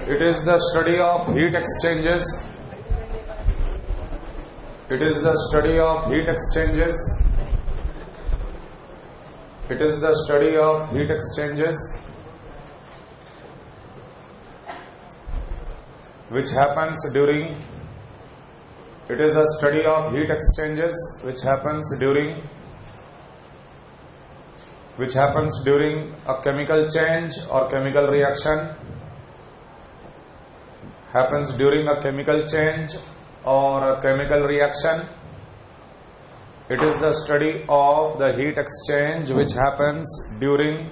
It is the study of heat exchanges. It is the study of heat exchanges. It is the study of heat exchanges which happens during. It is a study of heat exchanges which happens during a chemical change or chemical reaction. Happens during a chemical change or a chemical reaction. It is the study of the heat exchange which happens during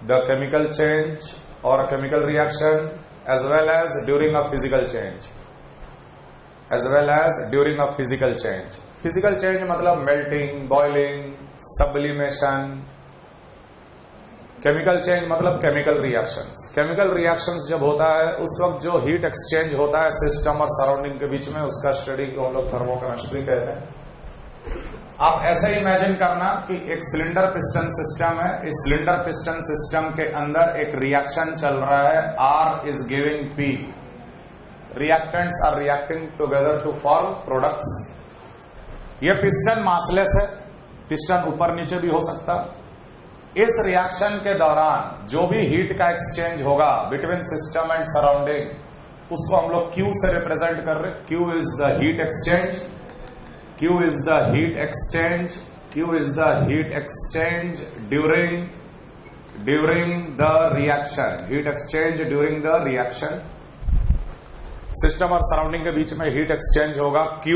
the chemical change or a chemical reaction, as well as during a physical change. As well as during a physical change. Physical change मतलब melting, boiling, sublimation. Chemical change मतलब chemical reactions. Chemical reactions जब होता है उस वक्त जो heat exchange होता है सिस्टम और सराउंडिंग के बीच में, उसका स्टडी को हम लोग थर्मोकेमिस्ट्री कहते हैं. आप ऐसे इमेजिन करना कि एक सिलेंडर पिस्टन सिस्टम है. इस सिलेंडर पिस्टन सिस्टम के अंदर एक रिएक्शन चल रहा है. R is giving P. Reactants are reacting together to form products. यह पिस्टन मासलेस है. पिस्टन ऊपर नीचे भी हो सकता. इस रिएक्शन के दौरान जो भी हीट का एक्सचेंज होगा बिटवीन सिस्टम एंड सराउंडिंग, उसको हम लोग Q से रिप्रेजेंट कर रहे. Q is the heat exchange. Q is the heat exchange. Q is the heat exchange during the reaction. Heat exchange during the reaction. System और surrounding के बीच में heat exchange होगा Q.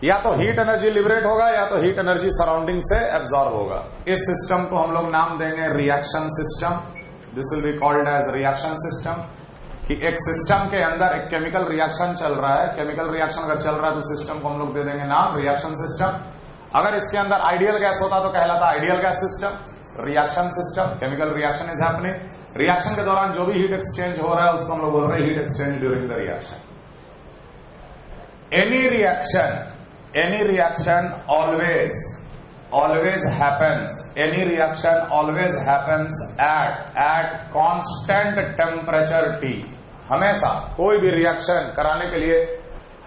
या तो हीट एनर्जी लिबरेट होगा या तो heat energy surrounding से एब्जॉर्ब होगा. इस सिस्टम को हम लोग नाम देंगे reaction system. This will be called as reaction system. कि एक सिस्टम के अंदर एक केमिकल रिएक्शन चल रहा है. केमिकल रिएक्शन अगर चल रहा है तो सिस्टम को हम लोग दे देंगे नाम रिएक्शन सिस्टम. अगर इसके अंदर आइडियल गैस होता तो कहलाता ideal gas system. Reaction system. Chemical reaction is happening. Reaction के दौरान जो भी हीट एक्सचेंज हो रहा है उसको हम लोग बोल रहे हैं heat exchange during the reaction. Any reaction always happens. Any reaction always happens at constant temperature T. हमेशा कोई भी रिएक्शन कराने के लिए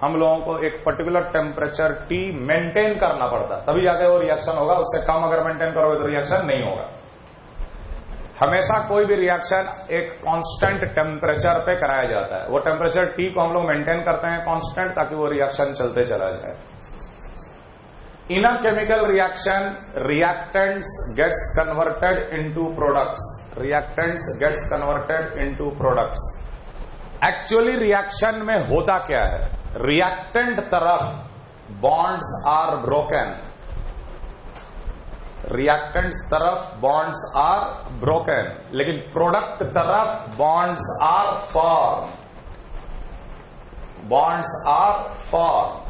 हम लोगों को एक पर्टिकुलर टेम्परेचर T मेंटेन करना पड़ता, तभी जाके वो रिएक्शन होगा. उससे कम अगर मेंटेन करोगे तो रिएक्शन नहीं होगा. हमेशा कोई भी रिएक्शन एक कांस्टेंट टेम्परेचर पे कराया जाता है. वो टेम्परेचर T को हम लोग मेंटेन करते हैं कांस्टेंट, ताकि वो रिएक्शन चलते चला जाए. In a chemical reaction, reactants gets converted into products. Reactants gets converted into products. Actually reaction में होता क्या है? Reactant तरफ bonds are broken. Reactants तरफ bonds are broken. लेकिन product तरफ bonds are formed. Bonds are formed.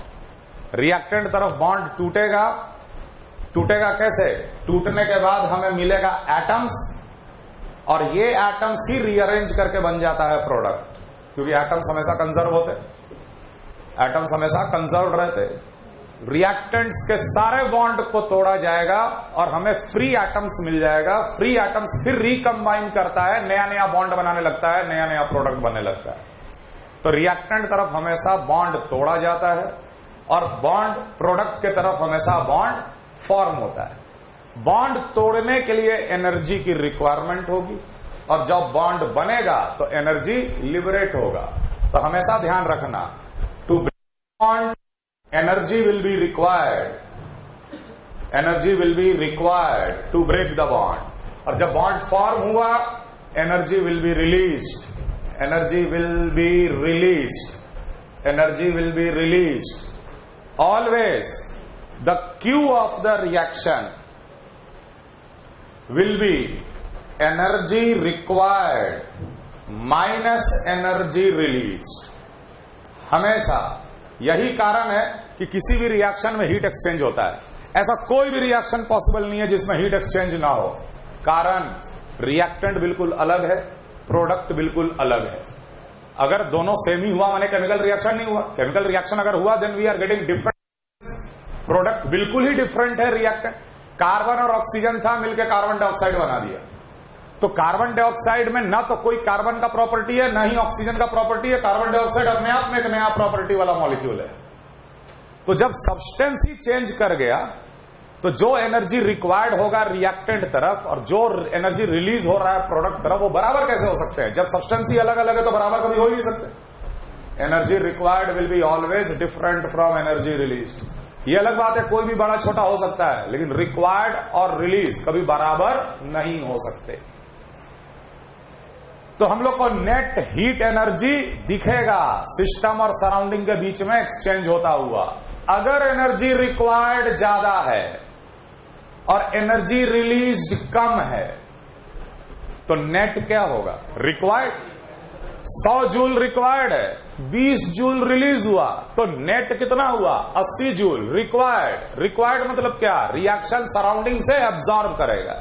Reactant तरफ bond टूटेगा. टूटेगा कैसे? टूटने के बाद हमें मिलेगा एटम्स, और ये एटम्स ही रीअरेंज करके बन जाता है प्रोडक्ट. क्योंकि एटम्स हमेशा कंजर्व होते. एटम्स हमेशा कंजर्व रहते. रिएक्टेंट्स के सारे बॉन्ड को तोड़ा जाएगा और हमें फ्री एटम्स मिल जाएगा. फ्री एटम्स फिर रिकंबाइन करता है, नया नया बॉन्ड बनाने लगता है, नया नया प्रोडक्ट बनने लगता है. तो रिएक्टेंट तरफ हमेशा बॉन्ड तोड़ा जाता है और बॉन्ड प्रोडक्ट के तरफ हमेशा बॉन्ड फॉर्म होता है. बॉन्ड तोड़ने के लिए एनर्जी की रिक्वायरमेंट होगी, और जब बॉन्ड बनेगा तो एनर्जी लिबरेट होगा. तो हमेशा ध्यान रखना, to break bond energy will be required. Energy will be required to break the bond. और जब बॉन्ड फॉर्म हुआ energy will be released. Energy will be released. Energy will be released. Always the Q of the reaction will be energy required minus energy released. हमेशा यही कारण है कि किसी भी रिएक्शन में हीट एक्सचेंज होता है. ऐसा कोई भी रिएक्शन पॉसिबल नहीं है जिसमें हीट एक्सचेंज ना हो. कारण रिएक्टेंट बिल्कुल अलग है, प्रोडक्ट बिल्कुल अलग है. अगर दोनों सेम ही हुआ माने केमिकल रिएक्शन नहीं हुआ. केमिकल रिएक्शन अगर हुआ then we are getting different. Product बिल्कुल ही डिफरेंट है. रिएक्टेंट कार्बन और ऑक्सीजन था, मिलकर कार्बन डाइऑक्साइड बना दिया. तो कार्बन डाइऑक्साइड में ना तो कोई कार्बन का प्रॉपर्टी है ना ही ऑक्सीजन का प्रॉपर्टी है। कार्बन डाइऑक्साइड अपने आप में एक नया प्रॉपर्टी वाला मॉलिक्यूल है। तो जब सब्सटेंस ही चेंज कर गया तो जो एनर्जी रिक्वायर्ड होगा रिएक्टेंट तरफ और जो एनर्जी रिलीज हो रहा है प्रोडक्ट तरफ वो बराबर कैसे हो सकते हैं? जब सब्सटेंस ही अलग अलग है तो बराबर कभी हो ही नहीं सकते। Energy required will be always different from energy release. ये अलग बात है, कोई भी बड़ा छोटा हो सकता है, लेकिन रिक्वायर्ड और रिलीज कभी बराबर नहीं हो सकते। तो हम लोग को नेट हीट एनर्जी दिखेगा सिस्टम और सराउंडिंग के बीच में एक्सचेंज होता हुआ। अगर एनर्जी रिक्वायर्ड ज्यादा है और एनर्जी रिलीज कम है तो नेट क्या होगा? रिक्वायर्ड 100 जूल रिक्वायर्ड है, 20 जूल रिलीज हुआ तो नेट कितना हुआ? 80 जूल रिक्वायर्ड। रिक्वायर्ड मतलब क्या? रिएक्शन सराउंडिंग से एब्जॉर्ब करेगा।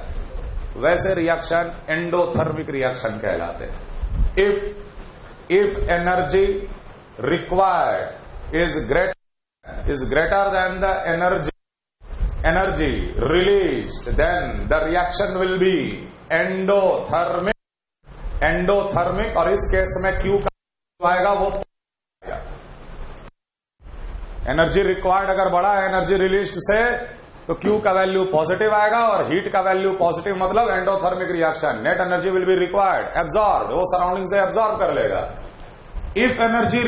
वैसे रिएक्शन एंडोथर्मिक रिएक्शन कहलाते हैं। If energy required is greater than the energy released, then the reaction will be endothermic. Endothermic, और इस केस में क्यू का आएगा वो एनर्जी रिक्वायर्ड अगर बड़ा है एनर्जी रिलीज्ड से तो Q का वैल्यू पॉजिटिव आएगा और हीट का वैल्यू पॉजिटिव मतलब endothermic reaction. Net energy will be required, absorb, वो सराउंडिंग से एब्जॉर्ब कर लेगा। If energy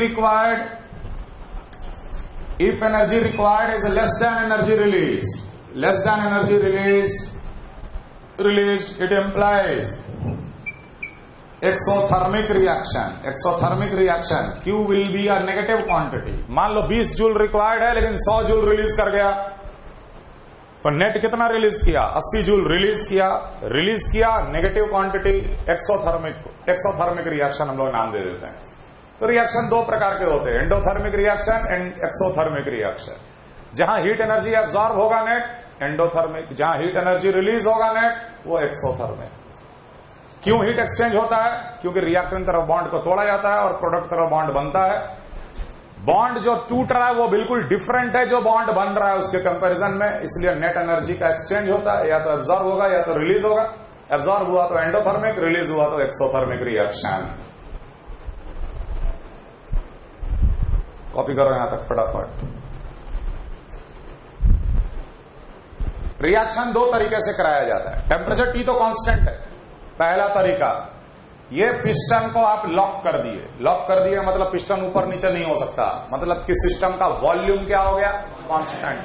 required is less than energy release, it implies exothermic reaction. Q will be a negative quantity. मान लो 20 joule required है लेकिन 100 joule release कर गया तो नेट कितना रिलीज किया? 80 जूल रिलीज किया नेगेटिव क्वांटिटी। एक्सोथर्मिक रिएक्शन हम लोग नाम दे देते हैं। तो रिएक्शन दो प्रकार के होते हैं, endothermic reaction and exothermic reaction. जहां हीट एनर्जी एब्जॉर्ब होगा नेट एंडोथर्मिक, जहां हीट एनर्जी रिलीज होगा नेट वो एक्सोथर्मिक। क्यों हीट एक्सचेंज होता है? क्योंकि रिएक्टेंट तरफ बॉन्ड को तोड़ा जाता है और प्रोडक्ट तरफ बॉन्ड बनता है। बॉन्ड जो टूट रहा है वो बिल्कुल डिफरेंट है जो बॉन्ड बन रहा है उसके कंपैरिजन में, इसलिए नेट एनर्जी का एक्सचेंज होता है। या तो एब्जॉर्ब होगा या तो रिलीज होगा। एब्जॉर्ब हुआ तो एंडोथर्मिक, रिलीज हुआ तो एक्सोथर्मिक रिएक्शन। कॉपी करो यहां तक फटाफट। रिएक्शन दो तरीके से कराया जाता है। टेम्परेचर T तो कांस्टेंट है। पहला तरीका, ये पिस्टन को आप लॉक कर दिए मतलब पिस्टन ऊपर नीचे नहीं हो सकता, मतलब कि सिस्टम का वॉल्यूम क्या हो गया? कांस्टेंट।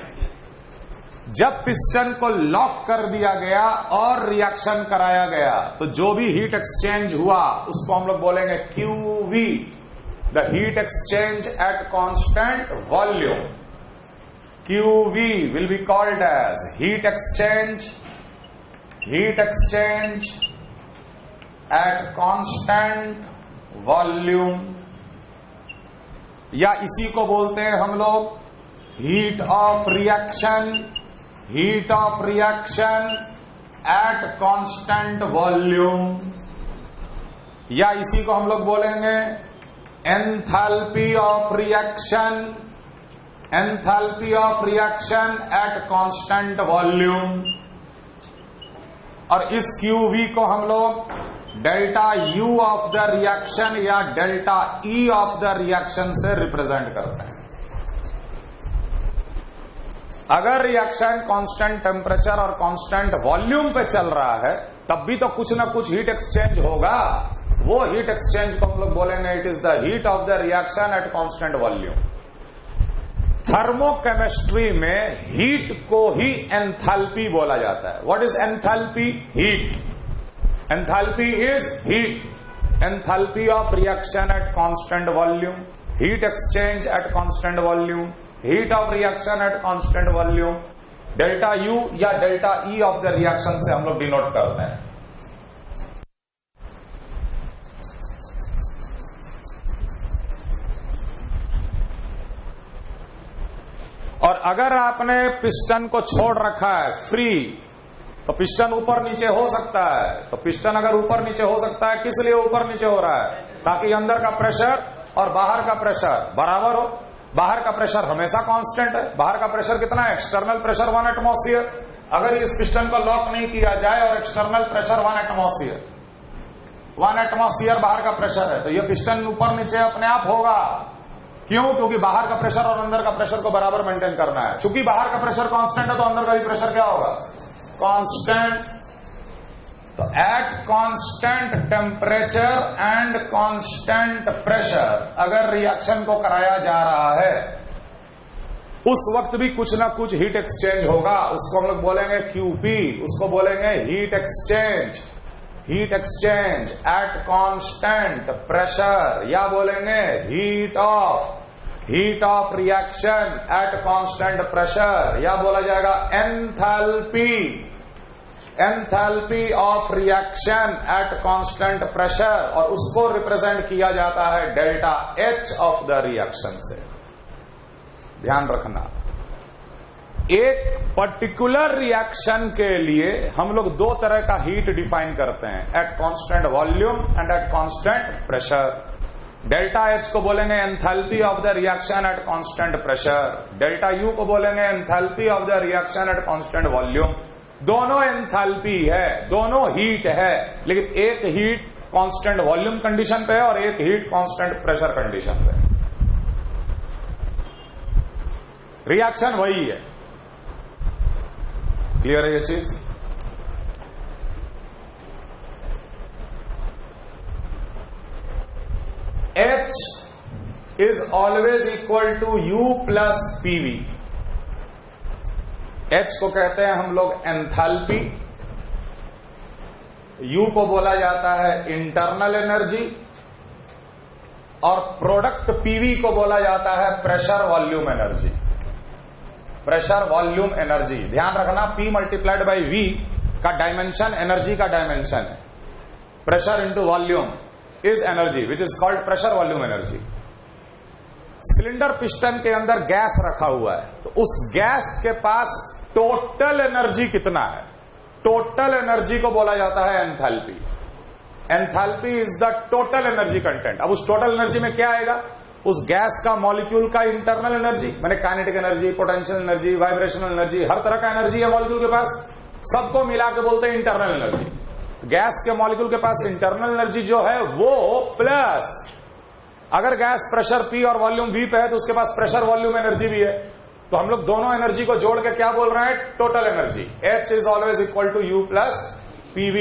जब पिस्टन को लॉक कर दिया गया और रिएक्शन कराया गया तो जो भी हीट एक्सचेंज हुआ उसको हम लोग बोलेंगे QV, the heat exchange at constant volume. QV will be called as heat exchange at constant volume, या इसी को बोलते हैं हम लोग heat of reaction at constant volume, या इसी को हम लोग बोलेंगे enthalpy of reaction at constant volume. और इस QV को हम लोग delta U of the reaction या delta E of the reaction से रिप्रेजेंट करते हैं। अगर रिएक्शन कांस्टेंट टेम्परेचर और कांस्टेंट वॉल्यूम पे चल रहा है तब भी तो कुछ ना कुछ हीट एक्सचेंज होगा। वो हीट एक्सचेंज को हम लोग बोलेंगे it is the heat of the reaction at constant volume. Thermochemistry में हीट को ही एंथैल्पी बोला जाता है। What is enthalpy? Heat. Enthalpy is heat. Enthalpy of reaction at constant volume, heat exchange at constant volume, heat of reaction at constant volume. Delta U या delta E of the reaction से हम लोग denote करते हैं। और अगर आपने piston को छोड़ रखा है फ्री तो पिस्टन ऊपर नीचे हो सकता है। तो पिस्टन अगर ऊपर नीचे हो सकता है किस लिए ऊपर नीचे हो रहा है? ताकि अंदर का प्रेशर और बाहर का प्रेशर बराबर हो। बाहर का प्रेशर हमेशा कांस्टेंट है। बाहर का प्रेशर कितना है? External pressure 1 atmosphere. अगर इस पिस्टन को लॉक नहीं किया जाए और एक्सटर्नल प्रेशर 1 एटमॉस्फेयर 1 एटमॉस्फेयर बाहर का प्रेशर है, तो ये पिस्टन ऊपर नीचे अपने आप होगा। क्यों? क्योंकि बाहर का प्रेशर और अंदर का प्रेशर को बराबर मेंटेन करना है। चूंकि बाहर का प्रेशर कांस्टेंट है तो अंदर का भी प्रेशर क्या होगा? कांस्टेंट। तो at constant temperature and constant pressure अगर रिएक्शन को कराया जा रहा है उस वक्त भी कुछ ना कुछ हीट एक्सचेंज होगा। उसको हम लोग बोलेंगे क्यूपी, उसको बोलेंगे heat exchange. Heat exchange at constant pressure, या बोलेंगे heat of reaction at constant pressure, या बोला जाएगा enthalpy of reaction at constant pressure, और उसको रिप्रेजेंट किया जाता है delta H of the reaction से। ध्यान रखना, एक पर्टिकुलर रिएक्शन के लिए हम लोग दो तरह का हीट डिफाइन करते हैं, eight constant volume and eight constant pressure. Delta H को बोलेंगे enthalpy of the reaction at constant pressure, delta U को बोलेंगे enthalpy of the reaction at constant volume. दोनों एंथैल्पी है, दोनों हीट है, लेकिन एक हीट कांस्टेंट वॉल्यूम कंडीशन पे है और एक हीट कांस्टेंट प्रेशर कंडीशन पे। रिएक्शन वही है। क्लियर है ये चीज? H is always equal to U plus PV। H को कहते हैं हम लोग एंथैल्पी, U को बोला जाता है इंटरनल एनर्जी, और प्रोडक्ट PV को बोला जाता है pressure volume energy. Pressure volume energy, ध्यान रखना, P मल्टीप्लाइड बाई V का डायमेंशन एनर्जी का डायमेंशन है। Pressure into volume is energy which is called pressure volume energy. Cylinder piston के अंदर गैस रखा हुआ है, तो उस गैस के पास टोटल एनर्जी कितना है? टोटल एनर्जी को बोला जाता है enthalpy. Enthalpy is the total energy content. अब उस टोटल एनर्जी में क्या आएगा? उस गैस का मॉलिक्यूल का इंटरनल एनर्जी, मैंने kinetic energy, potential energy, vibrational energy, हर तरह का एनर्जी है मॉलिक्यूल के पास, सबको मिला के बोलते हैं इंटरनल एनर्जी। गैस के मॉलिक्यूल के पास इंटरनल एनर्जी जो है वो प्लस, अगर गैस प्रेशर P और वॉल्यूम V पे है तो उसके पास प्रेशर वॉल्यूम एनर्जी भी है, तो हम लोग दोनों एनर्जी को जोड़ के क्या बोल रहे हैं? Total energy. H is always equal to U plus PV।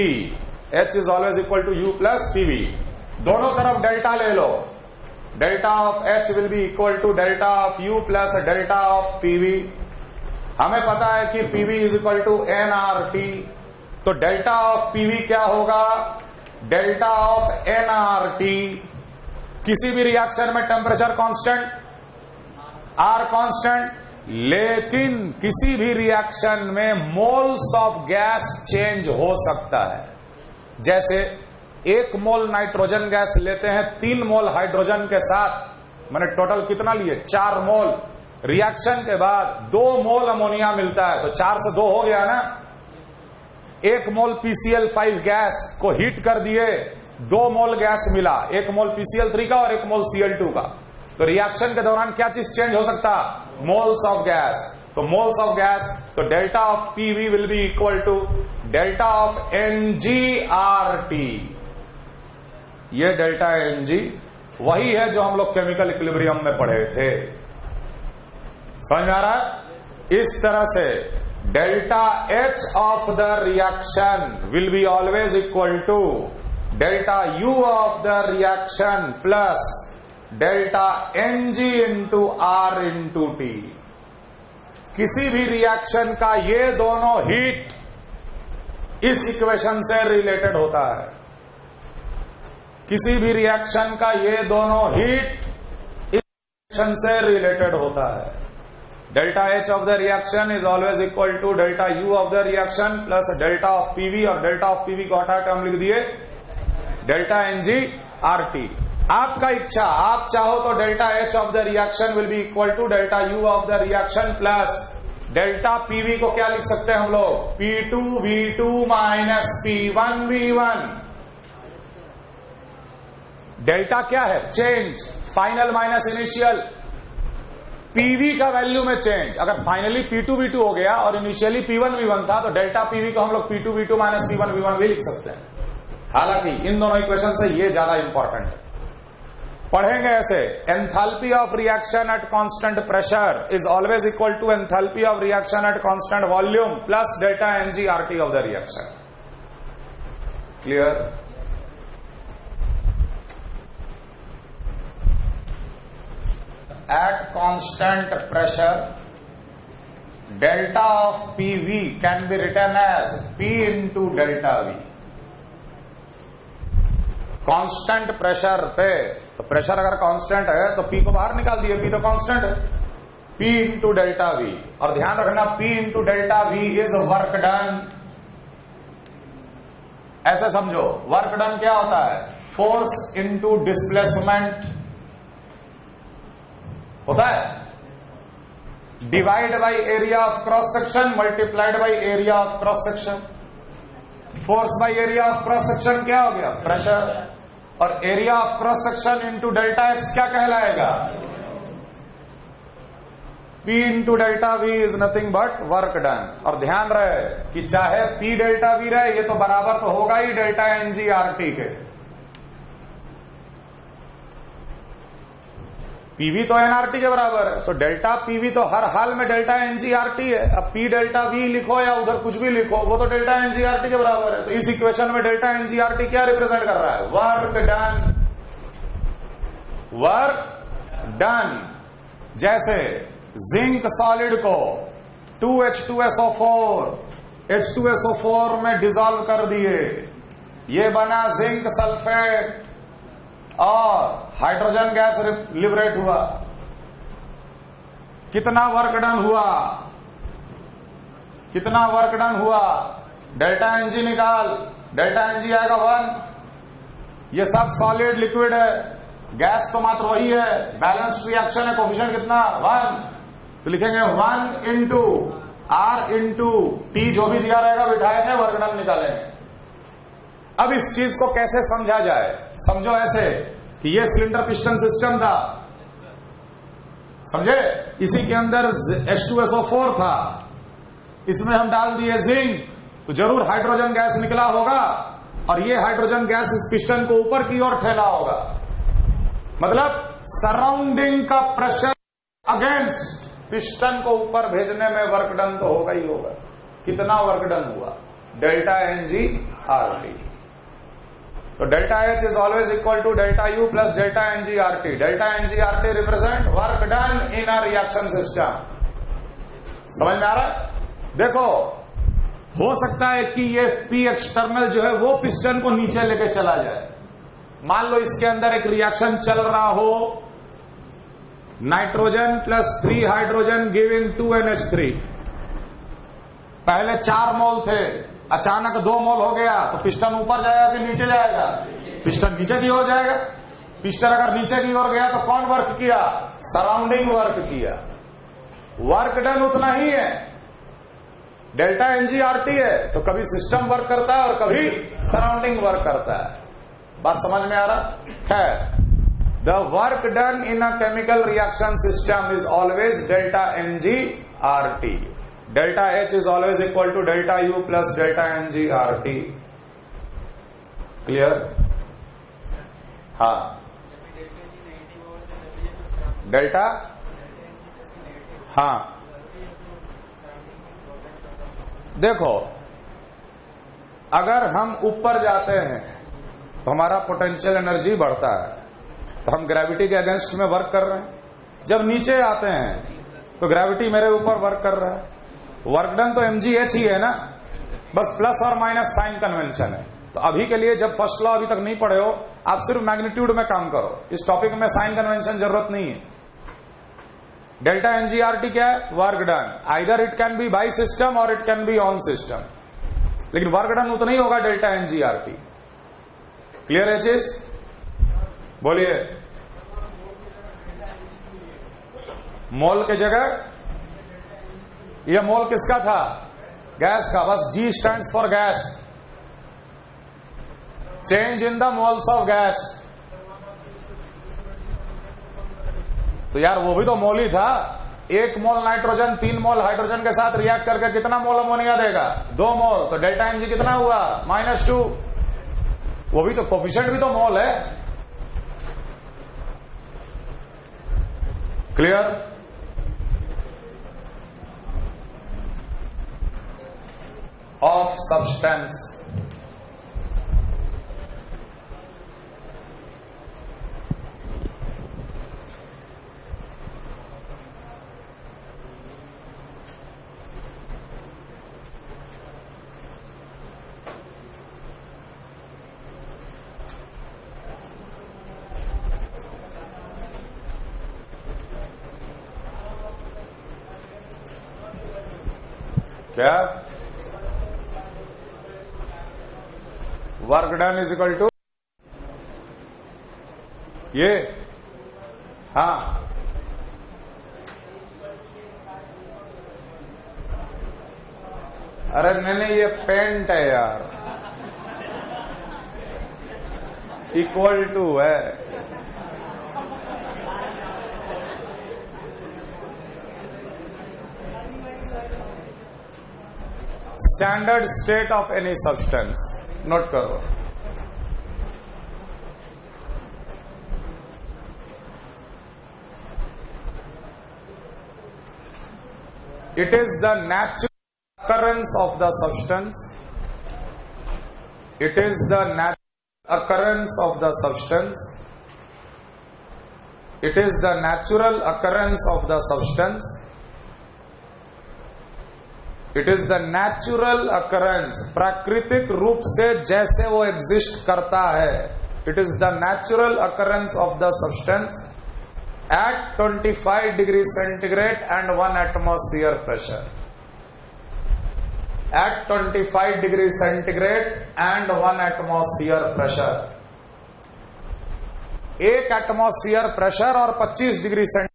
H is always equal to U plus PV। दोनों तरफ डेल्टा ले लो, delta of H will be equal to delta of U plus delta of PV। हमें पता है कि PV is equal to nRT, तो delta of PV क्या होगा? Delta of nRT। किसी भी रिएक्शन में टेम्परेचर कांस्टेंट, R कांस्टेंट, लेकिन किसी भी रिएक्शन में मोल्स ऑफ गैस चेंज हो सकता है। जैसे 1 मोल नाइट्रोजन गैस लेते हैं 3 मोल हाइड्रोजन के साथ, मैंने टोटल कितना लिए? 4 मोल। रिएक्शन के बाद 2 मोल अमोनिया मिलता है, तो 4 से 2 हो गया ना। 1 मोल PCl5 गैस को हीट कर दिए, 2 मोल गैस मिला, 1 मोल PCl3 का और 1 मोल Cl2 का। तो रिएक्शन के दौरान क्या चीज चेंज हो सकता? Moles of gas. तो मोल्स ऑफ गैस, तो delta of PV will be equal to delta of NGRT। ये डेल्टा NG वही है जो हम लोग केमिकल इक्विलिब्रियम में पढ़े थे। समझ में आ रहा है? इस तरह से delta H of the reaction will be always equal to delta U of the reaction plus delta NG into R into T। किसी भी रिएक्शन का ये दोनों हीट इस इक्वेशन से रिलेटेड होता है। किसी भी रिएक्शन का ये दोनों हीट इस इक्वेशन से रिलेटेड होता है। Delta H of the reaction is always equal to delta U of the reaction plus delta of PV, और डेल्टा ऑफ PV को हटा के हम लिख दिए डेल्टा NG RT। आपका इच्छा, आप चाहो तो delta H of the reaction will be equal to delta U of the reaction plus delta PV को क्या लिख सकते हैं हम लोग? P2V2 minus P1V1। डेल्टा क्या है? Change, final minus initial. PV का वैल्यू में चेंज, अगर फाइनली P2V2 हो गया और इनिशियली P1V1 था, तो डेल्टा PV को हम लोग P2V2 माइनस P1V1 भी लिख सकते हैं। हालांकि इन दोनों इक्वेशन से ये ज्यादा इंपॉर्टेंट है। पढ़ेंगे ऐसे, enthalpy of reaction at constant pressure is always equal to enthalpy of reaction at constant volume plus delta N G R T of the reaction. Clear? At constant pressure, delta of PV can be written as P into delta V. Constant pressure पे, तो pressure अगर constant है तो P को बाहर निकाल दिए, P तो कांस्टेंट है, P इंटू डेल्टा V। और ध्यान रखना P into delta V is work done. ऐसे समझो, वर्क डन क्या होता है? फोर्स इंटू डिस्प्लेसमेंट होता है, divide by area of cross section multiplied by area of cross section. Force by area of cross section क्या हो गया? प्रेशर। और area of cross section into delta x क्या कहलाएगा? P into delta we is nothing but work done. और ध्यान रहे कि चाहे P डेल्टा वी रहे, ये तो बराबर तो होगा ही डेल्टा एनजीआरटी के। पीवी तो एनआरटी के बराबर है, तो डेल्टा पीवी तो हर हाल में डेल्टा एनजीआरटी है। अब पी डेल्टा वी लिखो या उधर कुछ भी लिखो, वो तो डेल्टा एनजीआरटी के बराबर है। तो इस इक्वेशन में डेल्टा एनजीआरटी क्या रिप्रेजेंट कर रहा है? Work done. Work done. जैसे जिंक सॉलिड को 2H2SO4 H2SO4 में डिसॉल्व कर दिए, ये बना जिंक सल्फेट और हाइड्रोजन गैस लिबरेट हुआ। कितना वर्क डन हुआ? कितना वर्क डन हुआ? डेल्टा एनजी निकाल, डेल्टा एनजी आएगा 1। ये सब सॉलिड लिक्विड है, गैस तो मात्र वही है, बैलेंस्ड रिएक्शन है, कोफिशिएंट कितना? 1। तो लिखेंगे 1 इंटू आर इंटू टी, जो भी दिया रहेगा बिठाएंगे, वर्क डन निकालेंगे। अब इस चीज को कैसे समझा जाए? समझो ऐसे कि ये सिलेंडर पिस्टन सिस्टम था, समझे? इसी के अंदर H2SO4 था, इसमें हम डाल दिए जिंक, तो जरूर हाइड्रोजन गैस निकला होगा और ये हाइड्रोजन गैस इस पिस्टन को ऊपर की ओर ठेला होगा। मतलब सराउंडिंग का प्रेशर अगेंस्ट पिस्टन को ऊपर भेजने में वर्क डन तो होगा ही होगा। कितना वर्क डन हुआ? Delta ngRT. तो delta H is always equal to delta U plus delta एनजीआरटी। Delta ngRT represent work done in a reaction system. समझ में आ रहा है? देखो, हो सकता है कि ये पी एक्सटर्नल जो है वो पिस्टन को नीचे लेके चला जाए। मान लो इसके अंदर एक रिएक्शन चल रहा हो, nitrogen plus 3 hydrogen giving 2NH3। पहले 4 मोल थे, अचानक 2 मोल हो गया, तो पिस्टन ऊपर जाएगा कि नीचे जाएगा? पिस्टन नीचे की ओर जाएगा। पिस्टन अगर नीचे की ओर गया तो कौन वर्क किया? सराउंडिंग वर्क किया। वर्क डन उतना ही है, डेल्टा एनजीआरटी है, तो कभी सिस्टम वर्क करता है और कभी सराउंडिंग वर्क करता है। बात समझ में आ रहा है? The work done in a chemical reaction system is always delta एनजीआरटी। Delta H is always equal to delta U plus delta N G R T. Clear? हाँ, डेल्टा, हाँ देखो, अगर हम ऊपर जाते हैं तो हमारा पोटेंशियल एनर्जी बढ़ता है, तो हम ग्रेविटी के अगेंस्ट में वर्क कर रहे हैं। जब नीचे आते हैं तो ग्रेविटी मेरे ऊपर वर्क कर रहा है। वर्क डन तो mgh ही है ना, बस प्लस और माइनस साइन कन्वेंशन है। तो अभी के लिए, जब फर्स्ट लॉ अभी तक नहीं पढ़े हो, आप सिर्फ मैग्नीट्यूड में काम करो, इस टॉपिक में साइन कन्वेंशन जरूरत नहीं है। डेल्टा एनजीआरटी क्या है? Work done. Either it can be by system और it can be on system, लेकिन वर्क डन उतना ही होगा डेल्टा एनजीआरटी। क्लियर है चीज? बोलिए। मोल के जगह ये मोल किसका था? गैस का। बस G stands for gas, change in the moles of gas. तो यार वो भी तो मोल ही था। 1 मोल नाइट्रोजन 3 मोल हाइड्रोजन के साथ रिएक्ट करके कितना मोल अमोनिया देगा? 2 मोल। तो डेल्टा एनजी कितना हुआ? -2। वो भी तो कोफिशिएंट भी तो मोल है। क्लियर? Of substance. क्या? Work done is equal to ये, हाँ, अरे नहीं, ये पेंट है यार, इक्वल टू है। Standard state of any substance, note करो। It is the natural occurrence of the substance. It is the natural occurrence of the substance. It is the natural occurrence of the substance. It is the natural occurrence, प्राकृतिक रूप से जैसे वो exist करता है। It is the natural occurrence of the substance at 25 degrees centigrade and 1 atmosphere pressure. At 25 degrees centigrade and 1 atmosphere pressure. 1 atmosphere pressure और 25 degree centigrade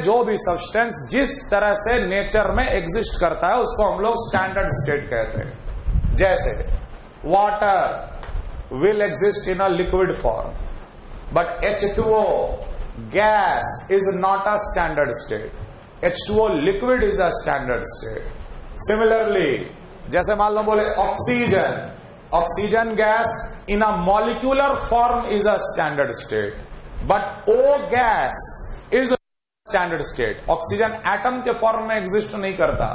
जो भी सब्सटेंस जिस तरह से नेचर में एग्जिस्ट करता है उसको हम लोग स्टैंडर्ड स्टेट कहते हैं। जैसे water will exist in a liquid form, but H2O gas is not a standard state. H2O liquid is a standard state. Similarly, जैसे मान लो बोले oxygen, oxygen gas in a molecular form is a standard state, but O gas is standard state. Oxygen atom के form में exist नहीं करता।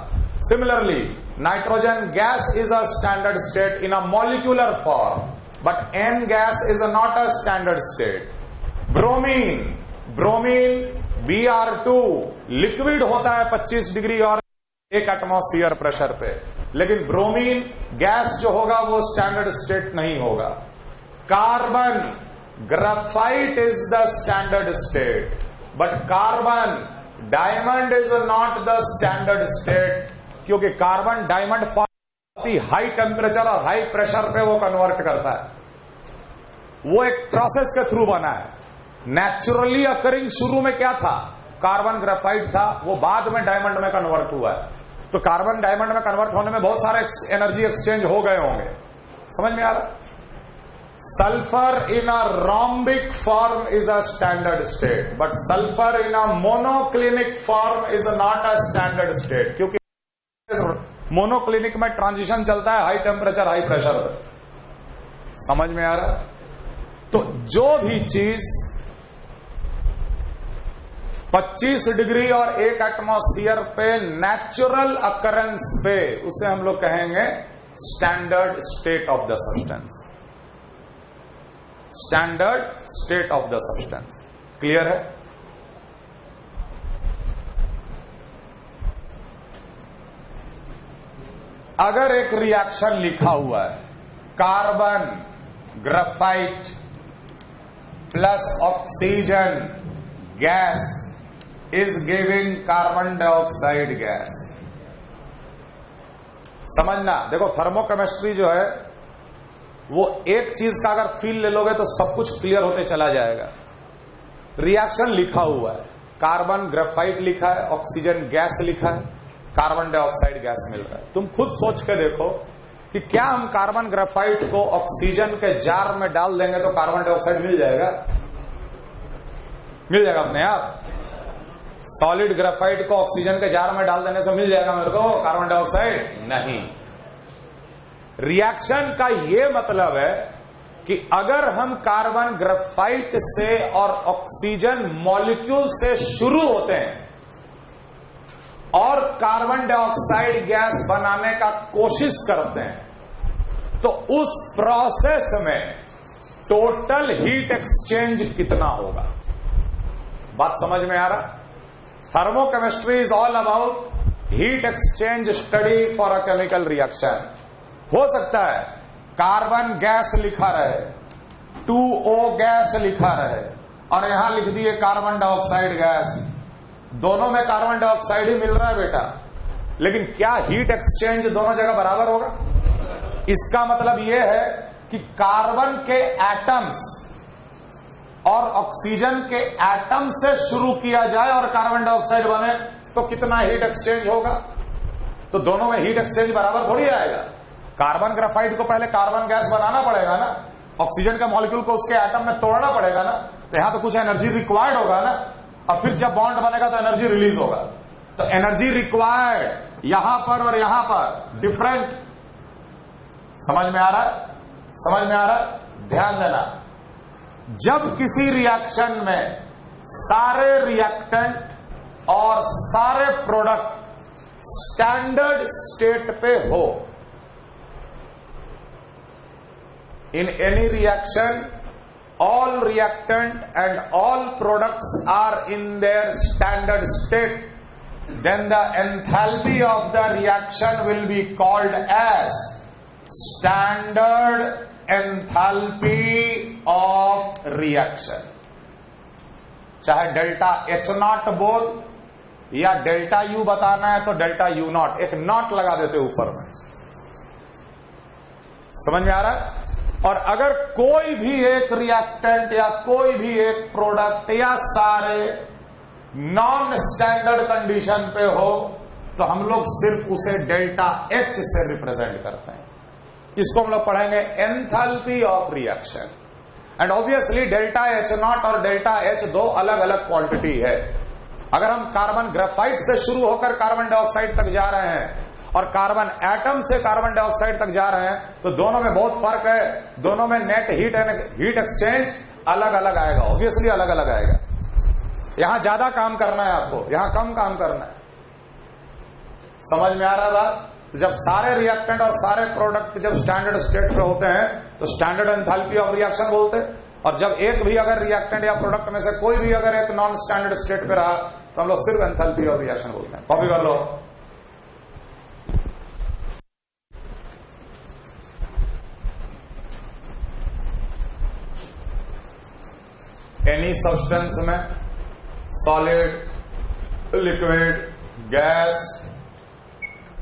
Similarly, nitrogen gas is a standard state in a molecular form, but N gas is not a standard state. Bromine, bromine Br2 liquid होता है 25 degree और 1 atmosphere pressure पे, लेकिन bromine gas जो होगा वो स्टैंडर्ड स्टेट नहीं होगा। Carbon, graphite is the standard state, but carbon diamond is not the standard state, क्योंकि कार्बन डायमंड हाई टेम्परेचर और हाई प्रेशर पे वो कन्वर्ट करता है। वो एक प्रोसेस के थ्रू बना है। नेचुरली अकरिंग शुरू में क्या था? कार्बन ग्रेफाइट था, वो बाद में डायमंड में कन्वर्ट हुआ है। तो कार्बन डायमंड में कन्वर्ट होने में बहुत सारे एनर्जी एक्सचेंज हो गए होंगे। समझ में आ रहा? Sulphur in a rhombic form is a standard state, but sulphur in a monoclinic form is not a standard state, क्योंकि मोनोक्लिनिक में ट्रांजिशन चलता है हाई टेम्परेचर हाई प्रेशर पर। समझ में आ रहा? तो जो भी चीज 25 डिग्री और 1 एटमॉस्फियर पे नेचुरल अकरेंस पे, उसे हम लोग कहेंगे standard state of the substance. Standard state of the substance. Clear है? अगर एक रिएक्शन लिखा हुआ है carbon graphite plus oxygen gas is giving carbon dioxide gas. समझना, देखो थर्मोकेमिस्ट्री जो है वो एक चीज का अगर फील ले लोगे तो सब कुछ क्लियर होते चला जाएगा। रिएक्शन लिखा हुआ है, कार्बन ग्रेफाइट लिखा है, ऑक्सीजन गैस लिखा है, कार्बन डाइऑक्साइड गैस मिल रहा है। तुम खुद सोच के देखो कि क्या हम कार्बन ग्रेफाइट को ऑक्सीजन के जार में डाल देंगे तो कार्बन डाइऑक्साइड मिल जाएगा? मिल जाएगा अपने आप? सॉलिड ग्रेफाइट को ऑक्सीजन के जार में डाल देने से मिल जाएगा मेरे को कार्बन डाइऑक्साइड? नहीं। रिएक्शन का यह मतलब है कि अगर हम कार्बन ग्रेफाइट से और ऑक्सीजन मॉलिक्यूल से शुरू होते हैं और कार्बन डाइऑक्साइड गैस बनाने का कोशिश करते हैं, तो उस प्रोसेस में टोटल हीट एक्सचेंज कितना होगा? बात समझ में आ रहा? Thermochemistry is all about heat exchange study for a chemical reaction. हो सकता है कार्बन गैस लिखा रहे, 2O गैस लिखा रहे, और यहां लिख दिए कार्बन डाइऑक्साइड गैस। दोनों में कार्बन डाइऑक्साइड ही मिल रहा है बेटा, लेकिन क्या हीट एक्सचेंज दोनों जगह बराबर होगा? इसका मतलब यह है कि कार्बन के एटम्स और ऑक्सीजन के एटम से शुरू किया जाए और कार्बन डाइऑक्साइड बने तो कितना हीट एक्सचेंज होगा? तो दोनों में हीट एक्सचेंज बराबर थोड़ी आएगा। कार्बन ग्रेफाइट को पहले कार्बन गैस बनाना पड़ेगा ना, ऑक्सीजन के मॉलिक्यूल को उसके एटम में तोड़ना पड़ेगा ना, तो यहां तो कुछ एनर्जी रिक्वायर्ड होगा ना, और फिर जब बॉन्ड बनेगा तो एनर्जी रिलीज होगा। तो एनर्जी रिक्वायर्ड यहां पर और यहां पर डिफरेंट। समझ में आ रहा है? समझ में आ रहा है? ध्यान देना, जब किसी रिएक्शन में सारे रिएक्टेंट और सारे प्रोडक्ट स्टैंडर्ड स्टेट पे हो, in any reaction all reactant and all products are in their standard state, then the enthalpy of the reaction will be called as standard enthalpy of reaction। चाहे delta H not बोल या delta U बताना है तो delta U not, एक not लगा देते ऊपर में। समझ में आ रहा है? और अगर कोई भी एक रिएक्टेंट या कोई भी एक प्रोडक्ट या सारे नॉन स्टैंडर्ड कंडीशन पे हो तो हम लोग सिर्फ उसे डेल्टा H से रिप्रेजेंट करते हैं। इसको हम लोग पढ़ेंगे enthalpy of reaction. And obviously delta H not और डेल्टा H दो अलग अलग क्वांटिटी है। अगर हम कार्बन ग्रेफाइट से शुरू होकर कार्बन डाइऑक्साइड तक जा रहे हैं और कार्बन एटम से कार्बन डाइऑक्साइड तक जा रहे हैं तो दोनों में बहुत फर्क है। दोनों में नेट हीट एक्सचेंज अलग अलग आएगा, ऑब्वियसली अलग अलग आएगा। यहां ज्यादा काम करना है आपको, यहां कम काम करना है। समझ में आ रहा बात? तो जब सारे रिएक्टेंट और सारे प्रोडक्ट जब स्टैंडर्ड स्टेट पे होते हैं तो स्टैंडर्ड एंथैल्पी ऑफ रिएक्शन बोलते हैं, और जब एक भी अगर रिएक्टेंट या प्रोडक्ट में से कोई भी अगर एक नॉन स्टैंडर्ड स्टेट पे रहा तो हम लोग सिर्फ एंथैल्पी ऑफ रिएक्शन बोलते हैं। कॉपी कर लो। एनी सब्सटेंस में solid, liquid, gas,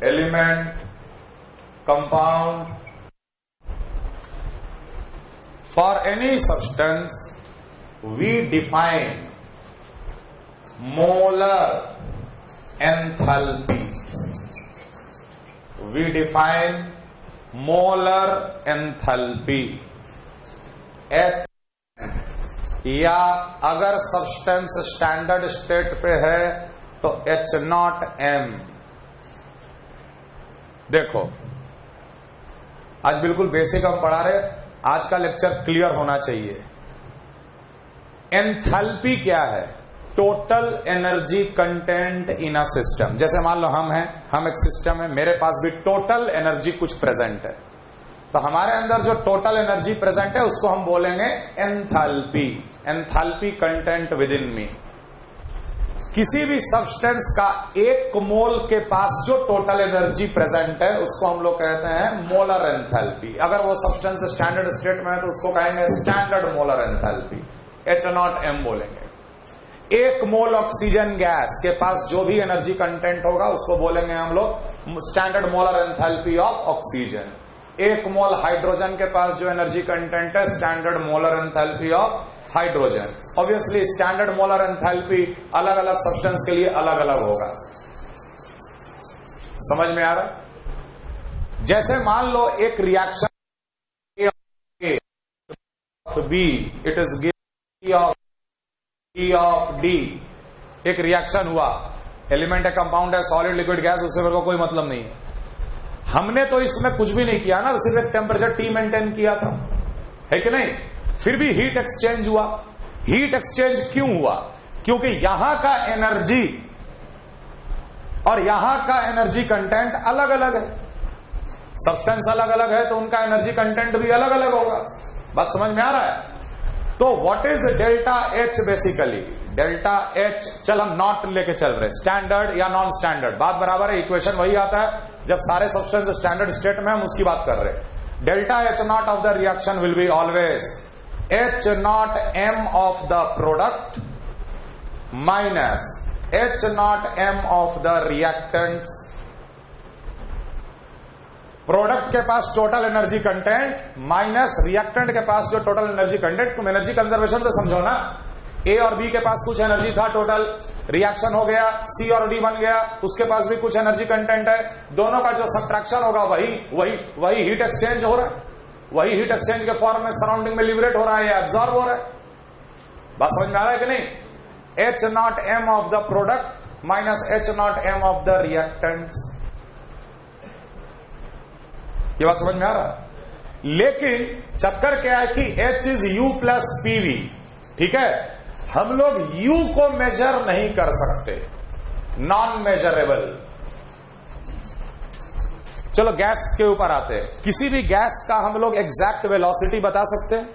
element, compound, for any substance we define molar enthalpy. We define molar enthalpy. या अगर सब्सटेंस स्टैंडर्ड स्टेट पे है तो H नॉट M। देखो आज बिल्कुल बेसिक हम पढ़ा रहे, आज का लेक्चर क्लियर होना चाहिए। एंथैल्पी क्या है? Total energy content in a system. जैसे मान लो हम एक सिस्टम है, मेरे पास भी टोटल एनर्जी कुछ प्रेजेंट है, तो हमारे अंदर जो टोटल एनर्जी प्रेजेंट है उसको हम बोलेंगे enthalpy. Enthalpy content within me. किसी भी सब्सटेंस का एक मोल के पास जो टोटल एनर्जी प्रेजेंट है उसको हम लोग कहते हैं मोलर एंथैल्पी। अगर वो सब्सटेंस स्टैंडर्ड स्टेट में है तो उसको कहेंगे standard molar enthalpy, H naught M बोलेंगे। एक मोल ऑक्सीजन गैस के पास जो भी एनर्जी कंटेंट होगा उसको बोलेंगे हम लोग standard molar enthalpy of oxygen. एक मोल हाइड्रोजन के पास जो एनर्जी कंटेंट है standard molar enthalpy of hydrogen. Obviously standard molar enthalpy अलग अलग सब्सटेंस के लिए अलग अलग होगा। समझ में आ रहा? जैसे मान लो एक reaction B, it is of D. एक रिएक्शन हुआ, एलिमेंट है, कंपाउंड है, सॉलिड, लिक्विड, गैस, उससे मेरे को कोई मतलब नहीं है। हमने तो इसमें कुछ भी नहीं किया ना, सिर्फ एक टेम्परेचर T मेंटेन किया था। है कि नहीं? फिर भी हीट एक्सचेंज हुआ। हीट एक्सचेंज क्यों हुआ? क्योंकि यहां का एनर्जी और यहां का एनर्जी कंटेंट अलग अलग है। सब्सटेंस अलग अलग है तो उनका एनर्जी कंटेंट भी अलग अलग होगा। बात समझ में आ रहा है? तो what is delta H? Basically delta H, चल हम नॉट लेके चल रहे, स्टैंडर्ड या नॉन स्टैंडर्ड, बात बराबर है। इक्वेशन वही आता है जब सारे सब्सटेंस स्टैंडर्ड स्टेट में, हम उसकी बात कर रहे हैं। Delta H naught of the reaction will be always H naught M of the product minus H naught M of the reactants. Product के पास total energy content minus reactant के पास जो टोटल एनर्जी कंटेंट। तुम energy conservation से समझो ना, ए और बी के पास कुछ एनर्जी था टोटल, रिएक्शन हो गया, सी और डी बन गया, उसके पास भी कुछ एनर्जी कंटेंट है, दोनों का जो सब्ट्रैक्शन होगा वही हीट एक्सचेंज हो रहा है, वही हीट एक्सचेंज के फॉर्म में सराउंडिंग में लिबरेट हो रहा है या एब्जॉर्ब हो रहा है। बात समझ में आ रहा है कि नहीं? H naught M of the product minus H naught M of the reactants. ये बात समझ में आ रहा है? लेकिन चक्कर क्या है कि H is U plus PV, ठीक है? हम लोग U को मेजर नहीं कर सकते, नॉन मेजरेबल। चलो गैस के ऊपर आते हैं। किसी भी गैस का हम लोग एग्जैक्ट वेलोसिटी बता सकते हैं?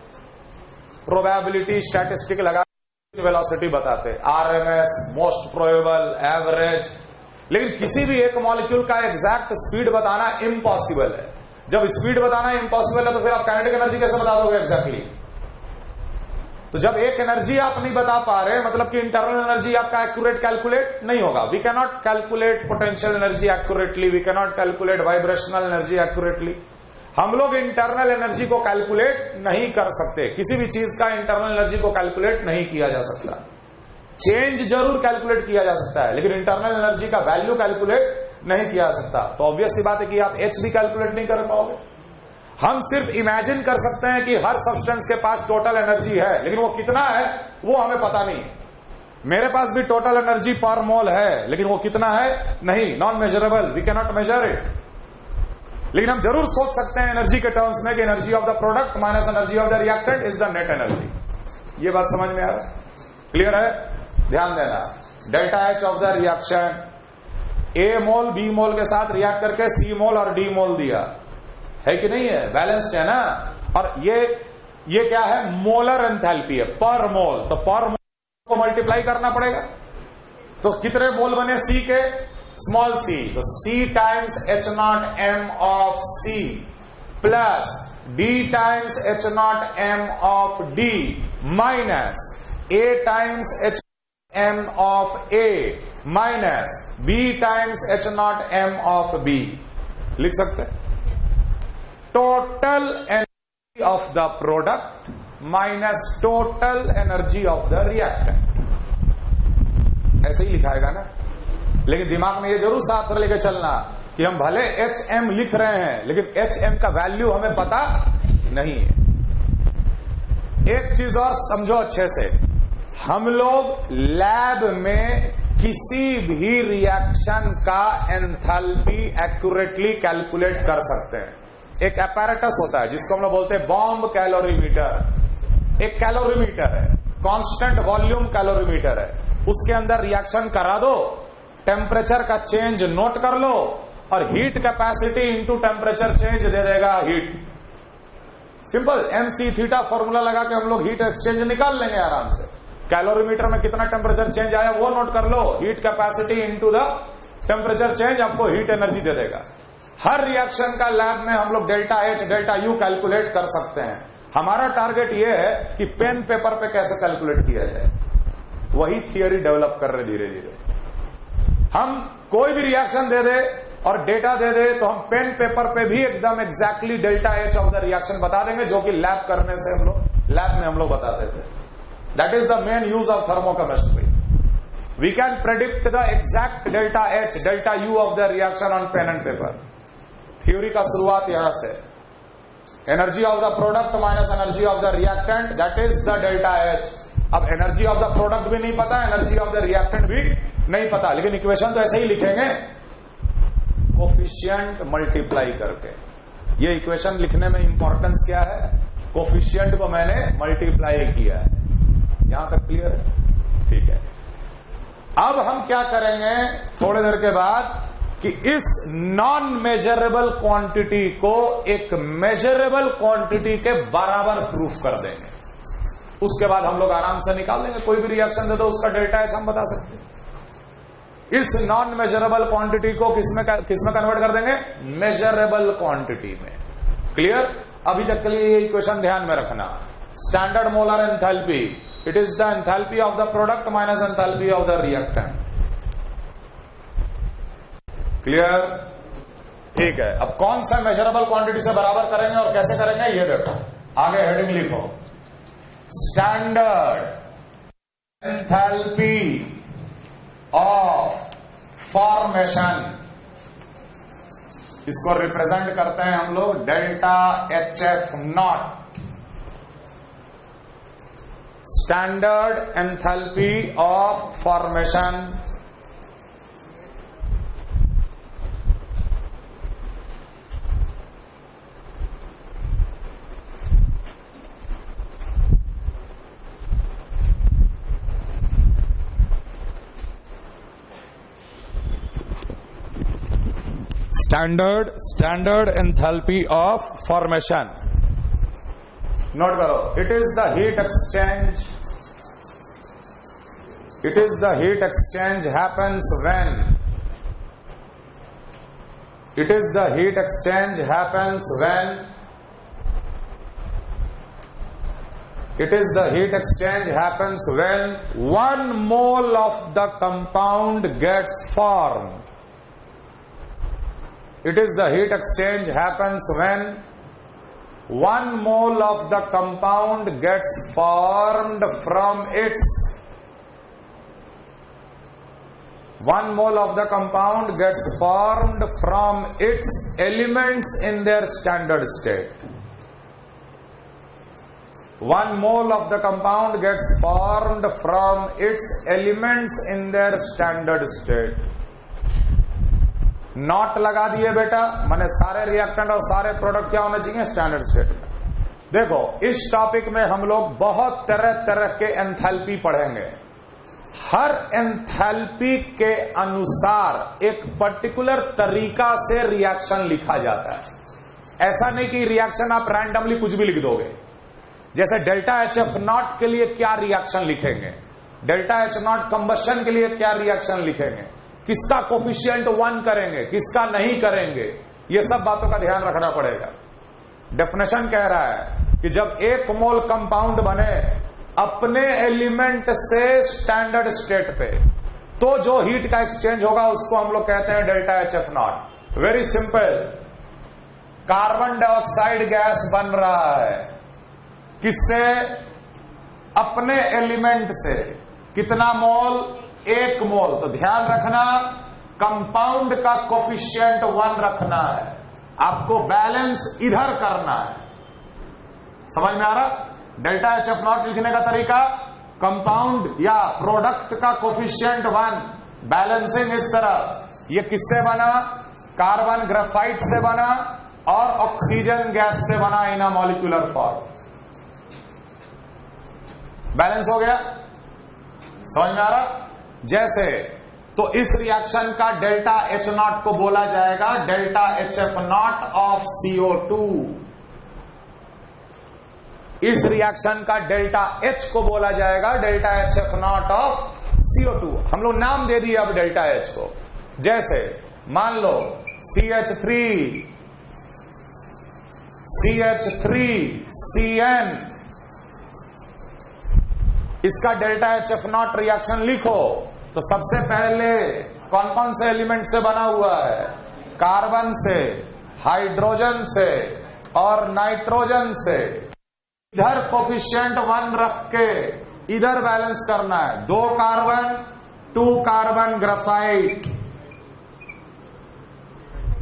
प्रोबेबिलिटी स्टैटिस्टिक लगा वेलोसिटी बताते हैं, RMS, मोस्ट प्रोबेबल, एवरेज। लेकिन किसी भी एक मॉलिक्यूल का एग्जैक्ट स्पीड बताना इम्पॉसिबल है। जब स्पीड बताना इम्पॉसिबल है तो फिर आप काइनेटिक एनर्जी कैसे बता दोगे एग्जैक्टली? तो जब एक एनर्जी आप नहीं बता पा रहे, मतलब कि इंटरनल एनर्जी आपका एक्यूरेट कैलकुलेट नहीं होगा। We can not calculate potential energy accurately, we can not calculate vibrational energy accurately. हम लोग इंटरनल एनर्जी को कैलकुलेट नहीं कर सकते। किसी भी चीज का इंटरनल एनर्जी को कैलकुलेट नहीं किया जा सकता। चेंज जरूर कैलकुलेट किया जा सकता है, लेकिन इंटरनल एनर्जी का वैल्यू कैलकुलेट नहीं किया जा सकता। तो ऑब्वियस सी बात है कि आप एच भी कैलकुलेट नहीं कर पाओगे। हम सिर्फ इमेजिन कर सकते हैं कि हर सब्सटेंस के पास टोटल एनर्जी है, लेकिन वो कितना है वो हमें पता नहीं। मेरे पास भी टोटल एनर्जी पर मोल है, लेकिन वो कितना है नहीं, non measurable, we can not measure it. लेकिन हम जरूर सोच सकते हैं एनर्जी के टर्म्स में कि energy of the product minus energy of the reactant is the net energy. ये बात समझ में आ रहा है? क्लियर है? ध्यान देना, delta H of the reaction A mole B mole के साथ रिएक्ट करके सी मोल और डी मोल दिया है कि नहीं है? बैलेंस्ड है ना? और ये क्या है? मोलर एंथैल्पी है, पर मोल। तो पर मोल को मल्टीप्लाई करना पड़ेगा। तो कितने मोल बने सी के? स्मॉल सी, तो C times H naught M of C plus D times H naught M of D minus A times H M of A minus B times H naught M of B. लिख सकते हैं total energy of the product minus total energy of the reactant. ऐसे ही लिखाएगा ना? लेकिन दिमाग में ये जरूर साथ लेके चलना कि हम भले एच एम लिख रहे हैं, लेकिन एच एम का वैल्यू हमें पता नहीं है। एक चीज और समझो अच्छे से, हम लोग लैब में किसी भी रिएक्शन का एंथैल्पी एक्यूरेटली कैलकुलेट कर सकते हैं। एक apparatus होता है जिसको हम लोग बोलते हैं बॉम्ब कैलोरीमीटर। एक कैलोरीमीटर है, कांस्टेंट वॉल्यूम कैलोरीमीटर है। उसके अंदर रिएक्शन करा दो, टेम्परेचर का चेंज नोट कर लो और heat capacity into temperature change दे देगा heat. Simple MC theta formula लगा के हम लोग हीट एक्सचेंज निकाल लेंगे आराम से। कैलोरीमीटर में कितना टेम्परेचर चेंज आया वो नोट कर लो, heat capacity into the temperature change आपको हीट एनर्जी दे देगा। हर रिएक्शन का लैब में हम लोग delta H delta U calculate कर सकते हैं। हमारा टारगेट ये है कि पेन पेपर पे कैसे कैलकुलेट किया जाए, वही थियरी डेवलप कर रहे धीरे धीरे। हम कोई भी रिएक्शन दे दे और डेटा दे दे तो हम पेन पेपर पे भी एकदम exactly delta H of the reaction बता देंगे, जो कि लैब करने से हम लोग लैब में हम लोग बताते थे। That is the main use of thermochemistry. We can predict the exact delta H delta U of the reaction on pen and paper. Theory का शुरुआत यहां से, energy of the product minus energy of the reactant, that is the delta H. अब energy of the product भी नहीं पता, energy of the reactant भी नहीं पता, लेकिन इक्वेशन तो ऐसे ही लिखेंगे, कोफिशिएंट मल्टीप्लाई करके। ये इक्वेशन लिखने में इंपॉर्टेंस क्या है? कोफिशिएंट को मैंने मल्टीप्लाई किया है। यहां तक क्लियर है? ठीक है। अब हम क्या करेंगे थोड़ी देर के बाद कि इस नॉन मेजरेबल क्वांटिटी को एक मेजरेबल क्वांटिटी के बराबर प्रूफ कर देंगे। उसके बाद हम लोग आराम से निकाल देंगे। कोई भी रिएक्शन दे दो उसका डेल्टा एच हम बता सकते हैं। इस नॉन मेजरेबल क्वांटिटी को किसमें कन्वर्ट कर देंगे? मेजरेबल क्वांटिटी में। क्लियर? अभी तक के लिए ये इक्वेशन ध्यान में रखना। Standard molar enthalpy, it is the enthalpy of the product minus enthalpy of the reactant. Clear? ठीक है। अब कौन सा मेजरेबल क्वांटिटी से बराबर करेंगे और कैसे करेंगे ये देखो। आगे हेडिंग लिखो, स्टैंडर्ड एंथैल्पी ऑफ फॉर्मेशन। इसको रिप्रेजेंट करते हैं हम लोग delta H F naught. Standard enthalpy of formation standard enthalpy of formation. Note करो, it is the heat exchange, it is the heat exchange happens when, it is the heat exchange happens when, it is the heat exchange happens when 1 mole of the compound gets formed. It is the heat exchange happens when 1 mole of the compound gets formed from its 1 mole of the compound gets formed from its elements in their standard state. 1 mole of the compound gets formed from its elements in their standard state. Not लगा दिए बेटा, माने सारे reactant और सारे product क्या होने चाहिए? स्टैंडर्ड स्टेट में। देखो इस टॉपिक में हम लोग बहुत तरह तरह के एंथैल्पी पढ़ेंगे। हर एंथैल्पी के अनुसार एक पर्टिकुलर तरीका से रिएक्शन लिखा जाता है। ऐसा नहीं कि रिएक्शन आप रैंडमली कुछ भी लिख दोगे। जैसे डेल्टा एच एफ नॉट के लिए क्या रिएक्शन लिखेंगे, डेल्टा एच नॉट कंबशन के लिए क्या रिएक्शन लिखेंगे, किसका कोफिशिएंट 1 करेंगे, किसका नहीं करेंगे, ये सब बातों का ध्यान रखना पड़ेगा। डेफिनेशन कह रहा है कि जब 1 मोल कंपाउंड बने अपने एलिमेंट से स्टैंडर्ड स्टेट पे, तो जो हीट का एक्सचेंज होगा उसको हम लोग कहते हैं delta H F not. Very simple, carbon dioxide gas बन रहा है किससे? अपने एलिमेंट से। कितना मोल? 1 मोल। तो ध्यान रखना कंपाउंड का कोफिशिएंट 1 रखना है, आपको बैलेंस इधर करना है। समझ में आ रहा? डेल्टा एच एफ नॉट लिखने का तरीका, कंपाउंड या प्रोडक्ट का कोफिशिएंट 1, बैलेंसिंग इस तरह। ये किससे बना? कार्बन ग्रेफाइट से बना और ऑक्सीजन गैस से बना इन अ मॉलिक्यूलर फॉर्म। बैलेंस हो गया? समझ में आ रहा? जैसे तो इस रिएक्शन का डेल्टा एच नॉट को बोला जाएगा delta H F naught of CO2। इस रिएक्शन का डेल्टा एच को बोला जाएगा delta H F naught of CO2। हम लोग नाम दे दिए अब डेल्टा एच को। जैसे मान लो CH3CN, इसका delta H F not reaction लिखो तो सबसे पहले कौन कौन से एलिमेंट से बना हुआ है? कार्बन से, हाइड्रोजन से और नाइट्रोजन से। इधर कोफिशिएंट 1 रख के इधर बैलेंस करना है। 2 कार्बन 2 कार्बन ग्रेफाइट,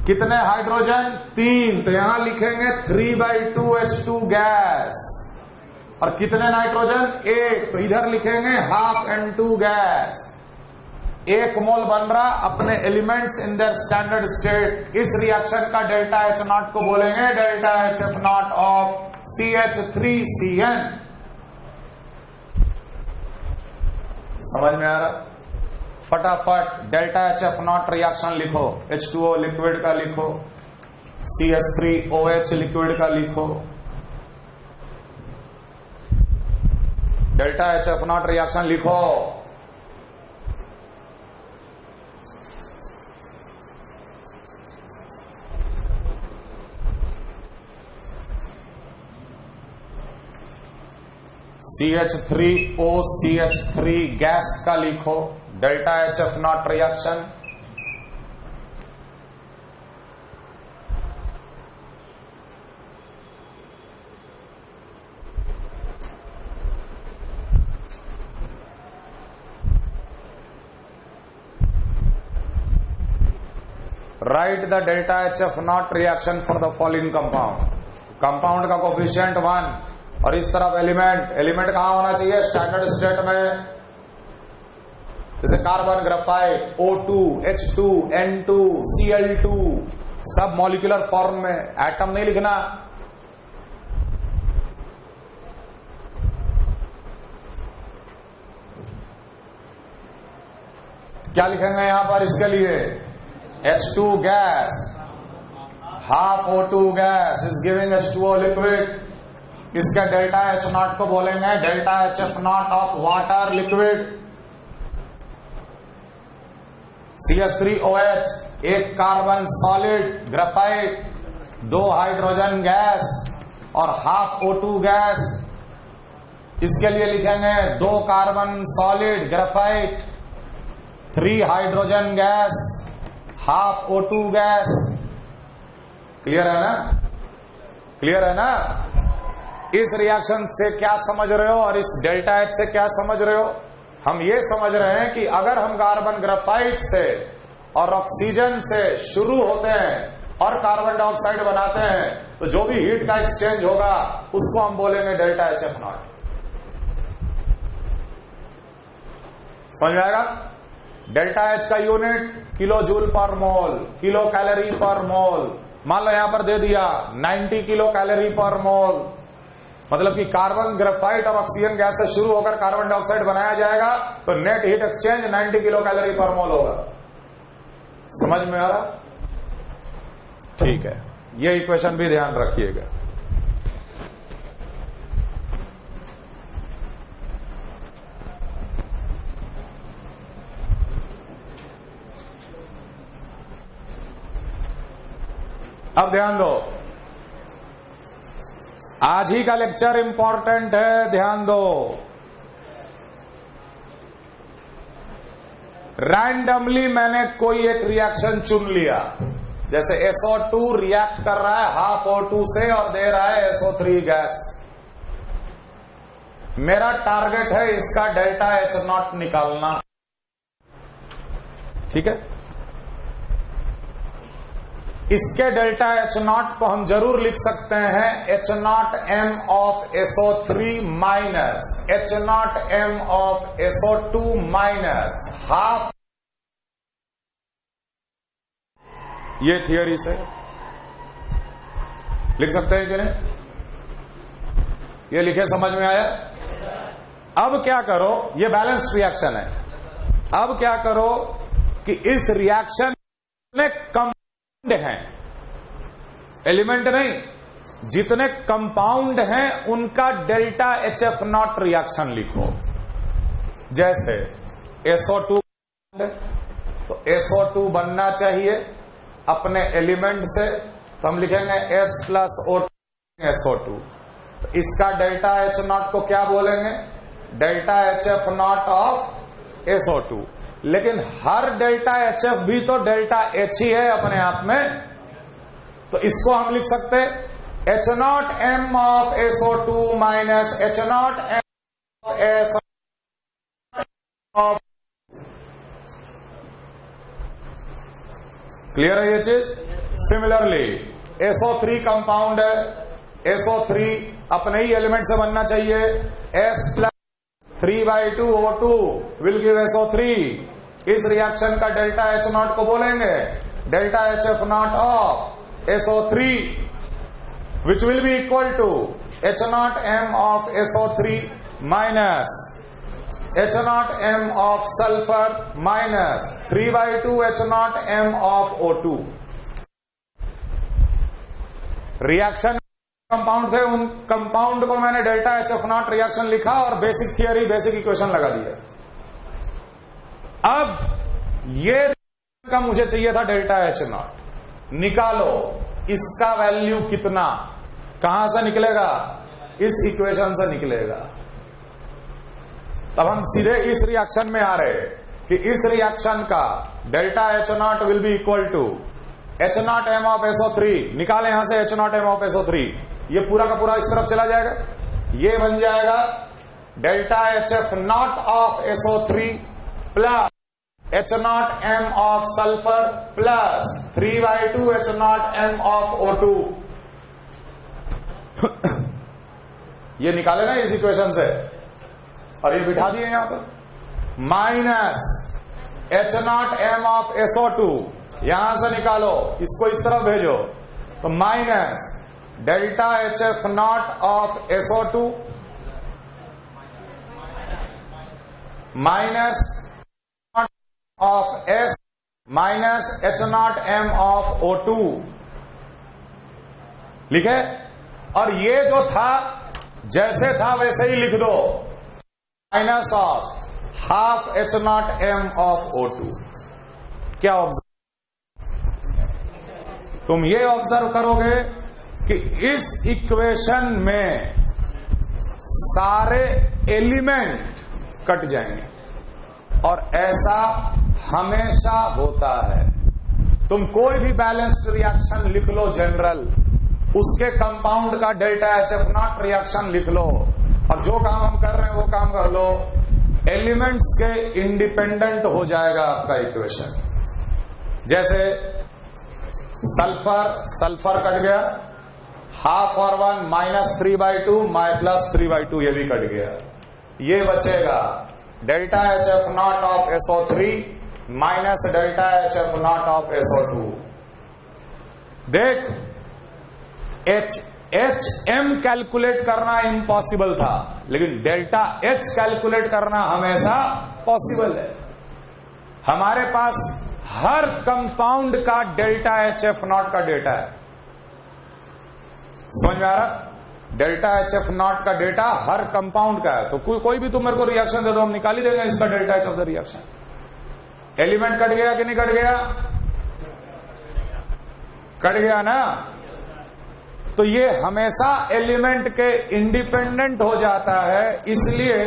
कितने हाइड्रोजन? 3। तो यहां लिखेंगे 3/2H2 गैस। और कितने नाइट्रोजन? 1। तो इधर लिखेंगे 12N2 गैस। 1 मोल बन रहा अपने elements in their standard state. इस रिएक्शन का डेल्टा H नॉट को बोलेंगे delta HF naught of CH3CN। समझ में आ रहा? फटाफट डेल्टा HF नॉट रिएक्शन लिखो। H2O लिक्विड का लिखो, CH3OH लिक्विड का लिखो। डेल्टा HF नॉट रिएक्शन लिखो। CH3OCH3 गैस का लिखो delta HF not reaction. Right the delta HF not reaction for the following compound. Compound का कोफिशिएंट 1 और इस तरफ एलिमेंट कहां होना चाहिए? स्टैंडर्ड स्टेट में। जैसे carbon, graphite, O2, H2, N2, Cl2 सब मॉलिक्यूलर फॉर्म में, एटम नहीं लिखना। क्या लिखेंगे यहां पर इसके लिए? H2 gas, half O2 gas is giving H2O liquid। इसका डेल्टा H नॉट को बोलेंगे delta HF naught of water liquid. CH3OH 1 carbon solid, graphite 2 hydrogen gas और हाफ O2 गैस। इसके लिए लिखेंगे 2 carbon solid, graphite 3 hydrogen gas, half O2 gas. Clear है ना? Clear है ना? इस रिएक्शन से क्या समझ रहे हो और इस डेल्टा H से क्या समझ रहे हो? हम ये समझ रहे हैं कि अगर हम कार्बन ग्रेफाइट से और ऑक्सीजन से शुरू होते हैं और कार्बन डाइऑक्साइड बनाते हैं तो जो भी हीट का एक्सचेंज होगा उसको हम बोलेंगे डेल्टा HF नॉट। समझ में आएगा? डेल्टा H का यूनिट किलो जूल पर मोल, किलो कैलोरी पर मोल। मान लो यहां पर दे दिया 90 किलो कैलोरी पर मोल। मतलब कि कार्बन ग्रेफाइट और ऑक्सीजन गैस से शुरू होकर कार्बन डाइऑक्साइड बनाया जाएगा तो net heat exchange 90 kilo calorie पर मोल होगा। समझ में आ रहा? ठीक है, ये इक्वेशन भी ध्यान रखिएगा। अब ध्यान दो, आज ही का लेक्चर इंपॉर्टेंट है, ध्यान दो। रैंडमली मैंने कोई एक रिएक्शन चुन लिया, जैसे SO2 रिएक्ट कर रहा है हाफ O2 से और दे रहा है SO3 गैस। मेरा टारगेट है इसका डेल्टा H नॉट निकालना। ठीक है? इसके डेल्टा H नॉट को हम जरूर लिख सकते हैं H naught M of SO3 minus H naught M of SO2 minus half. ये थियरी से लिख सकते हैं कि नहीं? ये लिखे, समझ में आया? अब क्या करो, ये बैलेंस्ड रिएक्शन है। अब क्या करो कि इस रिएक्शन में हैं एलिमेंट नहीं, जितने कंपाउंड हैं उनका डेल्टा HF नॉट रिएक्शन लिखो। जैसे SO2 तो SO2 बनना चाहिए अपने एलिमेंट से, तो हम लिखेंगे S प्लस O2 SO2। तो इसका डेल्टा H नॉट को क्या बोलेंगे? Delta HF naught of SO2। लेकिन हर डेल्टा HF भी तो डेल्टा H ही है अपने आप में, तो इसको हम लिख सकते H naught M of SO2 minus H naught M of SO2। Clear है ये चीज? सिमिलरली SO3 कंपाउंड है, SO3 अपने ही एलिमेंट से बनना चाहिए। S plus 3/2 O2 will give SO3। इस रिएक्शन का डेल्टा एच नॉट को बोलेंगे delta H F naught of SO3 which will be equal to H naught M of SO3 minus H naught M of sulfur minus 3/2 H naught M of O2. Reaction compound थे, उन compound को मैंने delta H F not reaction लिखा और basic theory basic equation लगा दिया। अब ये का मुझे चाहिए था डेल्टा एच नॉट, निकालो इसका वैल्यू कितना, कहां से निकलेगा, इस इक्वेशन से निकलेगा। तब हम सीधे इस रिएक्शन में आ रहे कि इस रिएक्शन का delta H naught will be equal to H naught M of SO3, निकाले यहां से H naught M of SO3, ये पूरा का पूरा इस तरफ चला जाएगा, ये बन जाएगा delta H F naught of SO3 plus H naught M of sulphur plus 3/2 H naught M of O2। ये निकाले ना इस इक्वेशन से, और ये बिठा दिए यहां पर minus H naught M of SO2, यहां से निकालो, इसको इस तरफ भेजो, तो minus delta H F naught of SO2 minus of S minus H naught M of O2 लिखे। और ये जो था जैसे था वैसे ही लिख दो, minus of half H naught M of O2। क्या ऑब्जर्व, तुम ये ऑब्जर्व करोगे कि इस इक्वेशन में सारे एलिमेंट कट जाएंगे, और ऐसा हमेशा होता है। तुम कोई भी बैलेंस्ड रिएक्शन लिख लो जनरल, उसके कंपाउंड का delta H F not reaction लिख लो, और जो काम हम कर रहे हैं वो काम कर लो, एलिमेंट्स के इंडिपेंडेंट हो जाएगा आपका इक्वेशन। जैसे सल्फर कट गया, हाफ और 1 माइनस 3/2 प्लस 3/2, ये भी कट गया, ये बचेगा delta H F naught of SO3 minus delta H F naught of SO2। देख, HM कैलकुलेट करना इम्पॉसिबल था, लेकिन डेल्टा H कैलकुलेट करना हमेशा पॉसिबल है। हमारे पास हर कंपाउंड का डेल्टा एच एफ नॉट का डेटा है, समझ में आ रहा? डेल्टा एच एफ नॉट का डेटा हर कंपाउंड का है। तो कोई भी तुम मेरे को रिएक्शन दे दो, हम निकाल ही देंगे इसका delta H of the reaction. Element cut गया कि नहीं कट गया? कट गया ना। तो ये हमेशा एलिमेंट के इंडिपेंडेंट हो जाता है, इसलिए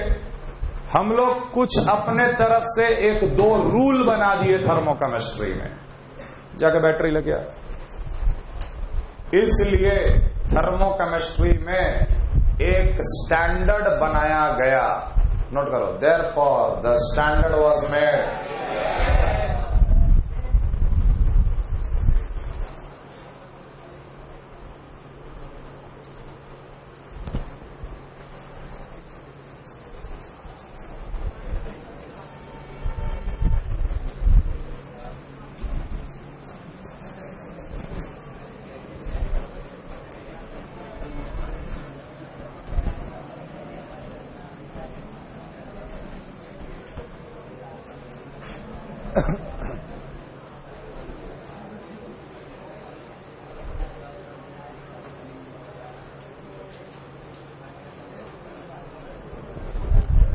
हम लोग कुछ अपने तरफ से एक दो रूल बना दिए थर्मोकेमिस्ट्री में, जाके बैटरी लेके आए। इसलिए थर्मोकेमिस्ट्री में एक स्टैंडर्ड बनाया गया, नोट करो, therefore the standard was made.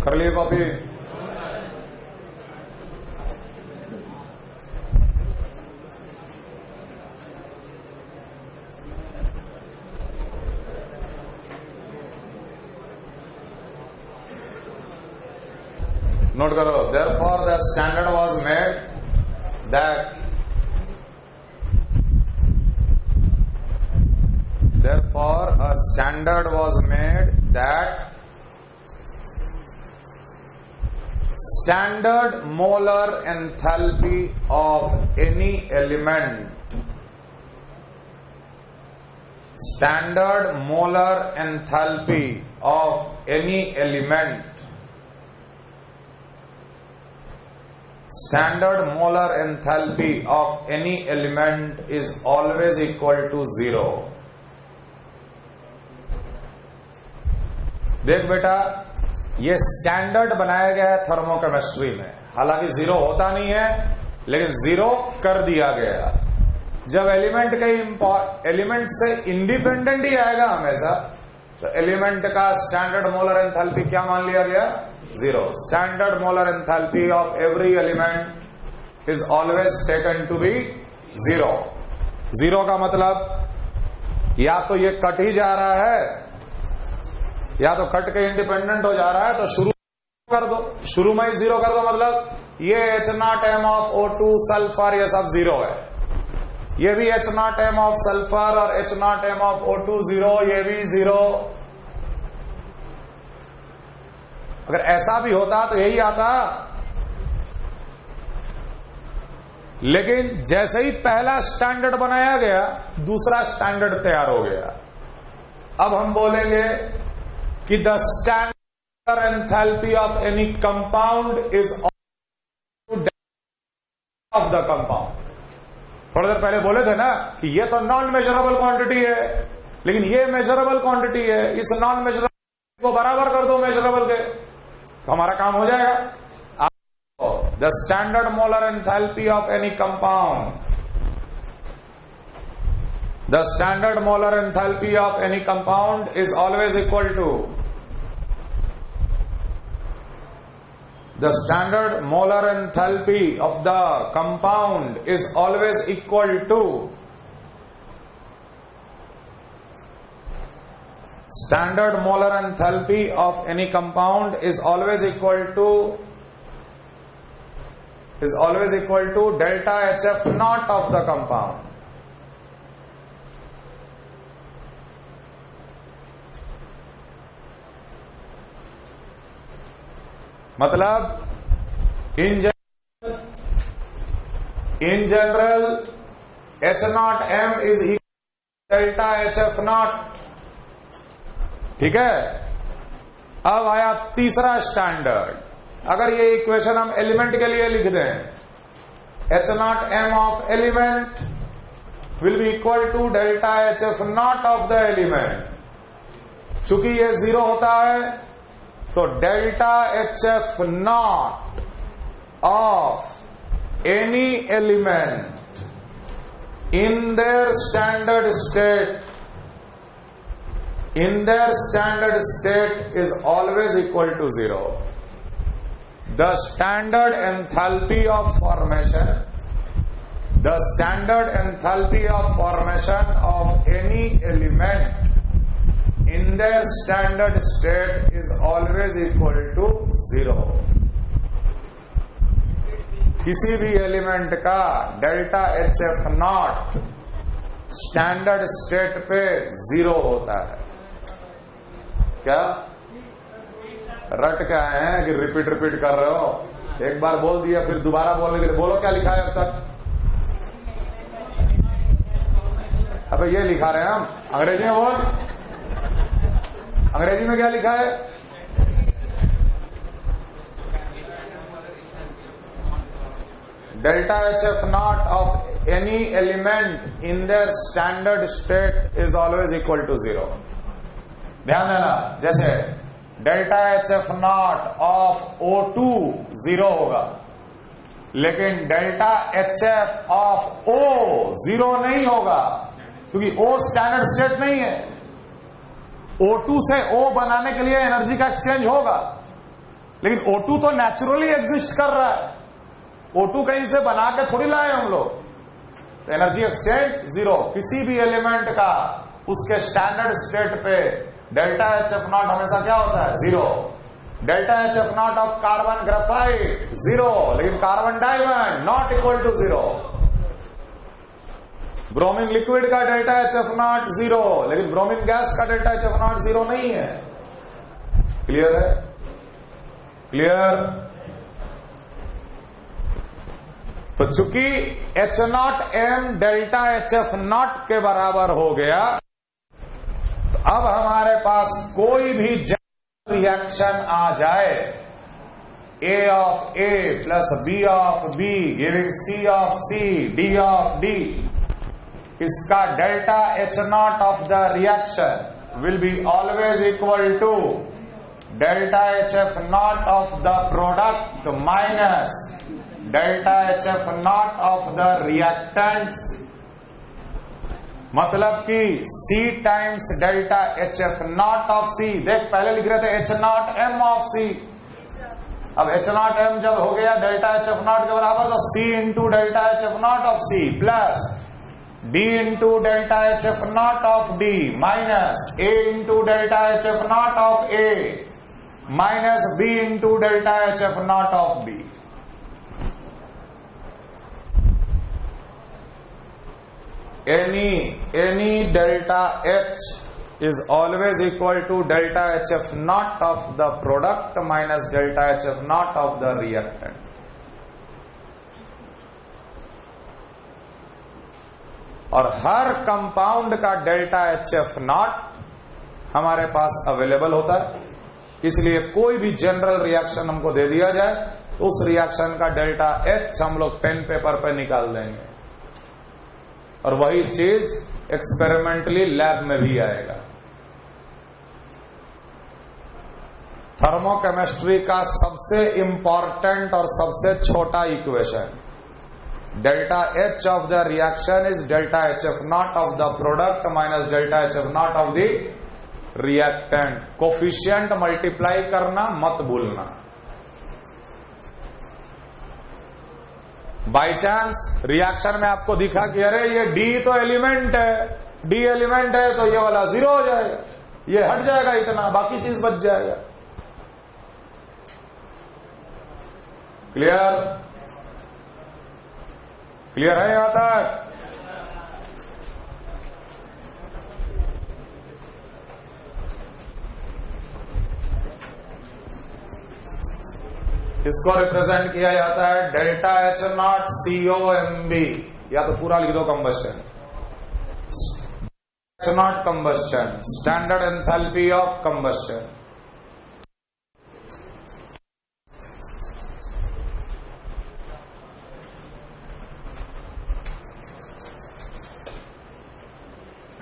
कर लिए कॉपी? नोट करो, therefore the standard was made that a standard was made that standard molar enthalpy of any element, standard molar enthalpy of any element standard molar enthalpy of any element is always equal to 0. देख बेटा, ये standard बनाया गया है thermochemistry में, हालांकि 0 होता नहीं है, लेकिन 0 कर दिया गया। जब एलिमेंट से इंडिपेंडेंट ही आएगा हमेशा, तो एलिमेंट का स्टैंडर्ड मोलर एंथैल्पी क्या मान लिया गया? 0. Standard molar enthalpy of every element is always taken to be 0. 0 का मतलब या तो ये कट ही जा रहा है, या तो कट के इंडिपेंडेंट हो जा रहा है, तो शुरू कर दो, शुरू में ही 0 कर दो, मतलब ये H0M ऑफ O2 सल्फर, ये सब 0 है। ये भी H0M ऑफ सल्फर और H0M ऑफ O2 0, ये भी 0। अगर ऐसा भी होता तो यही आता, लेकिन जैसे ही पहला स्टैंडर्ड बनाया गया, दूसरा स्टैंडर्ड तैयार हो गया। अब हम बोलेंगे कि the standard enthalpy of any compound is of the compound. थोड़ी देर पहले बोले थे ना कि ये तो नॉन मेजरेबल क्वांटिटी है, लेकिन ये मेजरेबल क्वांटिटी है, इस नॉन मेजरेबल को बराबर कर दो मेजरेबल के, तो हमारा काम हो जाएगा। The standard molar enthalpy of any compound, the standard molar enthalpy of any compound is always equal to, the standard molar enthalpy of the compound is always equal to, standard molar enthalpy of any compound is always equal to delta HF naught of the compound. मतलब in general H0M is equal delta HF not. ठीक है, अब आया तीसरा standard. अगर ये equation हम element के लिए लिख दें, H0M of element will be equal to delta HF naught of the element. चूंकि ये 0 होता है, तो delta HF naught of any element in their standard state is always equal to 0. The standard enthalpy of formation of any element in their standard state is always equal to 0. किसी भी element का delta HF not standard state पे 0 होता है। क्या रट के आए हैं कि रिपीट कर रहे हो? एक बार बोल दिया फिर दोबारा बोलने के लिए बोलो क्या लिखा है अब तक? अबे ये लिखा रहे हैं हम, अंग्रेजी में बोल, अंग्रेजी में क्या लिखा है? Delta HF naught of any element in their standard state is always equal to 0. ध्यान देना, जैसे delta HF naught of O2 0 होगा, लेकिन डेल्टा HF of O 0 नहीं होगा, क्योंकि O स्टैंडर्ड स्टेट नहीं है। O2 से O बनाने के लिए एनर्जी का एक्सचेंज होगा, लेकिन O2 तो नेचुरली एग्जिस्ट कर रहा है। O2 कहीं से बना के थोड़ी लाए हम लोग, तो एनर्जी एक्सचेंज 0। किसी भी एलिमेंट का उसके स्टैंडर्ड स्टेट पे डेल्टा HF नॉट हमेशा क्या होता है? 0। Delta HF naught of carbon graphite 0, लेकिन carbon diamond not equal to 0। Bromine liquid का डेल्टा HF नॉट 0, लेकिन ब्रोमीन गैस का डेल्टा HF नॉट 0 नहीं है। क्लियर है? क्लियर? तो चूंकि H0M डेल्टा HF नॉट के बराबर हो गया, तो अब हमारे पास कोई भी रिएक्शन आ जाए A of A plus B of B giving C of C, D of D. इसका delta H naught of the reaction will be always equal to delta HF naught of the product minus delta HF naught of the reactants. मतलब कि C times delta HF naught of C। देख पहले लिख रहे थे H naught M of C, अब H naught M जब हो गया डेल्टा HF नॉट के बराबर तो C into delta HF naught of C plus D into delta HF naught of D minus A into delta HF naught of A minus B into delta HF naught of B। Any delta H is always equal to delta HF naught of the product minus delta HF naught of the reactant। और हर compound का delta HF not हमारे पास available होता है, इसलिए कोई भी general reaction हमको दे दिया जाए तो उस रिएक्शन का डेल्टा H हम लोग पेन पेपर पर निकाल देंगे, और वही चीज एक्सपेरिमेंटली लैब में भी आएगा। थर्मोकेमिस्ट्री का सबसे इंपॉर्टेंट और सबसे छोटा equation, delta H of the reaction is delta HF naught of the product minus delta HF naught of the reactant. Coefficient multiply करना मत भूलना। बाई चांस रिएक्शन में आपको दिखा कि अरे ये D तो एलिमेंट है, D एलिमेंट है तो ये वाला 0 हो जाएगा, ये हट जाएगा इतना, बाकी चीज बच जाएगा। क्लियर? क्लियर है यहां तक? इसको रिप्रेजेंट किया जाता है डेल्टा H नॉट COMB, या तो पूरा लिख दो combustion, H not combustion, standard enthalpy of combustion.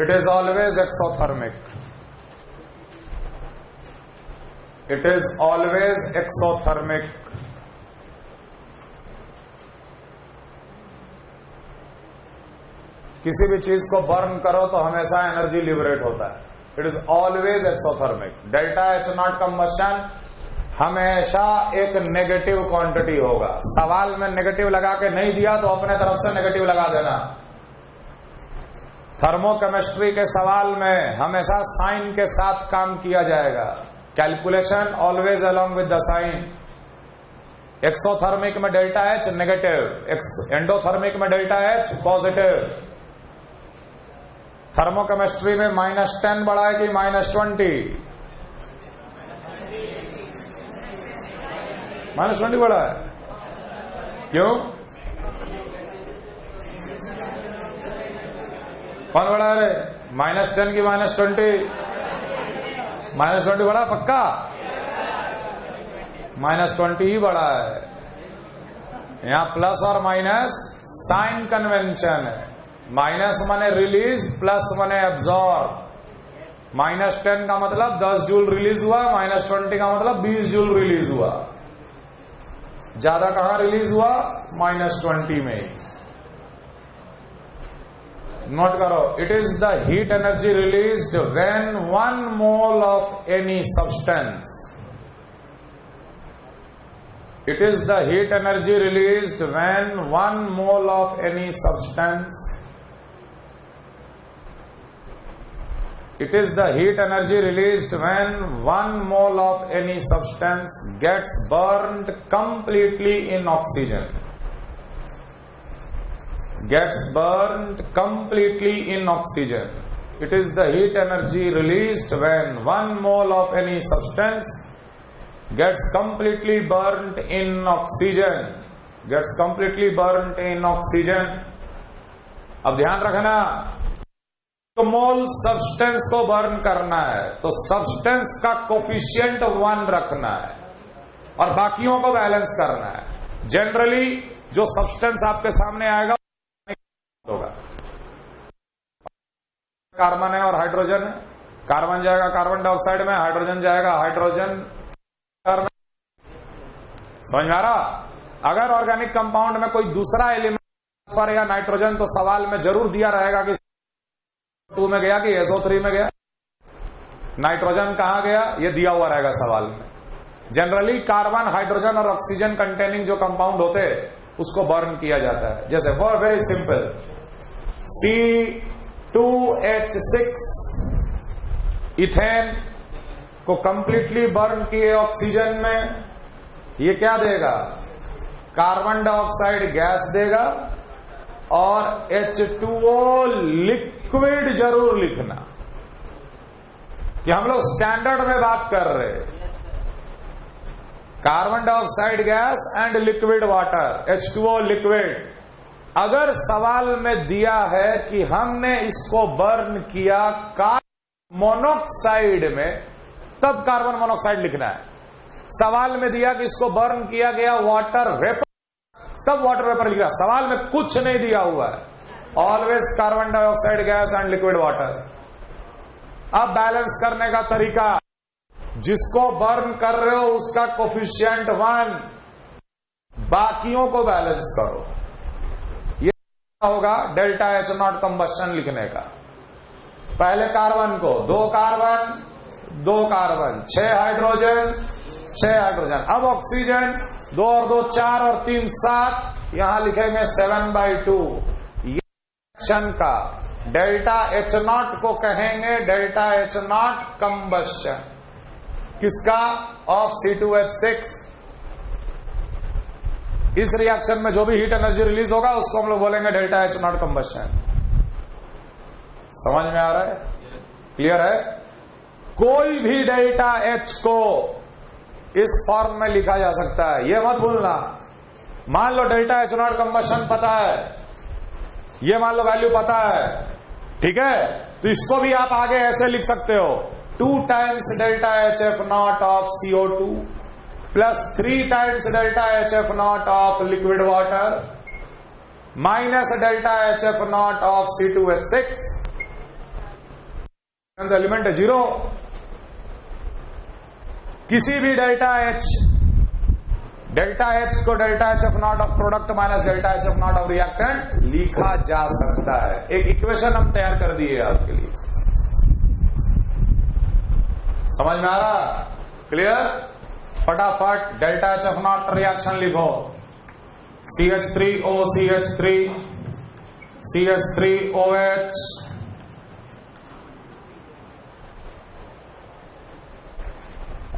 It is always exothermic. It is always exothermic. किसी भी चीज को बर्न करो तो हमेशा एनर्जी लिबरेट होता है। It is always exothermic. Delta H not combustion हमेशा एक नेगेटिव क्वांटिटी होगा। सवाल में नेगेटिव लगा के नहीं दिया तो अपने तरफ से नेगेटिव लगा देना। थर्मोकेमिस्ट्री के सवाल में हमेशा साइन के साथ काम किया जाएगा। Calculation always along with the sign. Exothermic में डेल्टा H नेगेटिव, एंडोथर्मिक में डेल्टा H पॉजिटिव। थर्मोकेमिस्ट्री में -10 बड़ा है कि -20? -20 बड़ा है। क्यों? कौन बड़ा है रे? -10 की -20? -20 बड़ा पक्का? -20 ही बड़ा है। यहां प्लस और माइनस साइन कन्वेंशन है। माइनस माने रिलीज, प्लस माने एब्जॉर्ब। -10 का मतलब 10 जूल रिलीज हुआ, -20 का मतलब 20 जूल रिलीज हुआ। ज्यादा कहां रिलीज हुआ? -20 में। नोट करो, it is the heat energy released when 1 mole of any substance. It is the heat energy released when 1 mole of any substance. It is the heat energy released when 1 mole of any substance gets burned completely in oxygen. Gets burned completely in oxygen. It is the heat energy released when 1 mole of any substance gets completely burnt in oxygen. Gets completely burnt in oxygen. अब ध्यान रखना, तो मोल substance को burn करना है तो substance का coefficient 1 रखना है। और बाकियों को बैलेंस करना है। जनरली जो सब्सटेंस आपके सामने आएगा होगा, कार्बन है और हाइड्रोजन है, कार्बन जाएगा कार्बन डाइऑक्साइड में, हाइड्रोजन जाएगा हाइड्रोजन। समझ में आ रहा? अगर ऑर्गेनिक कंपाउंड में कोई दूसरा एलिमेंट सल्फर या नाइट्रोजन, तो सवाल में जरूर दिया रहेगा कि 2 में गया कि SO3 में गया, नाइट्रोजन कहां गया, ये दिया हुआ रहेगा सवाल में। जनरली कार्बन, हाइड्रोजन और ऑक्सीजन कंटेनिंग जो कंपाउंड होते हैं उसको बर्न किया जाता है। जैसे for very simple, C2H6 ethane को कंप्लीटली बर्न किए ऑक्सीजन में, ये क्या देगा, कार्बन डाइऑक्साइड गैस देगा और H2O लिक्विड जरूर लिखना कि हम लोग स्टैंडर्ड में बात कर रहे हैं। Carbon dioxide gas and liquid water, H2O liquid. अगर सवाल में दिया है कि हमने इसको बर्न किया कार्बन मोनोक्साइड में, तब कार्बन मोनोक्साइड लिखना है। सवाल में दिया कि इसको बर्न किया गया वाटर वेपर, तब वाटर वेपर लिखा। सवाल में कुछ नहीं दिया हुआ है, always carbon dioxide gas and liquid water. अब बैलेंस करने का तरीका, जिसको बर्न कर रहे हो उसका कोफिशिएंट 1, बाकियों को बैलेंस करो। ये होगा डेल्टा H0 कंबस्शन लिखने का। पहले कार्बन को 2 कार्बन 2 कार्बन, 6 हाइड्रोजन 6 हाइड्रोजन। अब ऑक्सीजन 2 और 2 4 और 3 7, यहां लिखेंगे 7/2। ये रिएक्शन का डेल्टा H0 को कहेंगे डेल्टा H0 कंबस्शन। किसका? Of C2H6। इस रिएक्शन में जो भी हीट एनर्जी रिलीज होगा उसको हम लोग बोलेंगे डेल्टा H0 कंबस्शन। समझ में आ रहा है? क्लियर है? कोई भी डेल्टा H को इस फॉर्म में लिखा जा सकता है, ये मत भूलना। मान लो डेल्टा H0 कंबस्शन पता है, ये मान लो वैल्यू पता है, ठीक है, तो इसको भी आप आगे ऐसे लिख सकते हो, 2 times delta HF0 of CO2 plus 3 times delta HF0 of liquid water minus delta HF0 of C2H6। Element है 0। किसी भी डेल्टा H को delta HF0 of product minus delta HF0 of reactant लिखा जा सकता है। एक इक्वेशन हम तैयार कर दिए आपके लिए। समझ में आ रहा? क्लियर? फटाफट डेल्टा HF0 रिएक्शन लिखो। CH3O CH3 CH3OH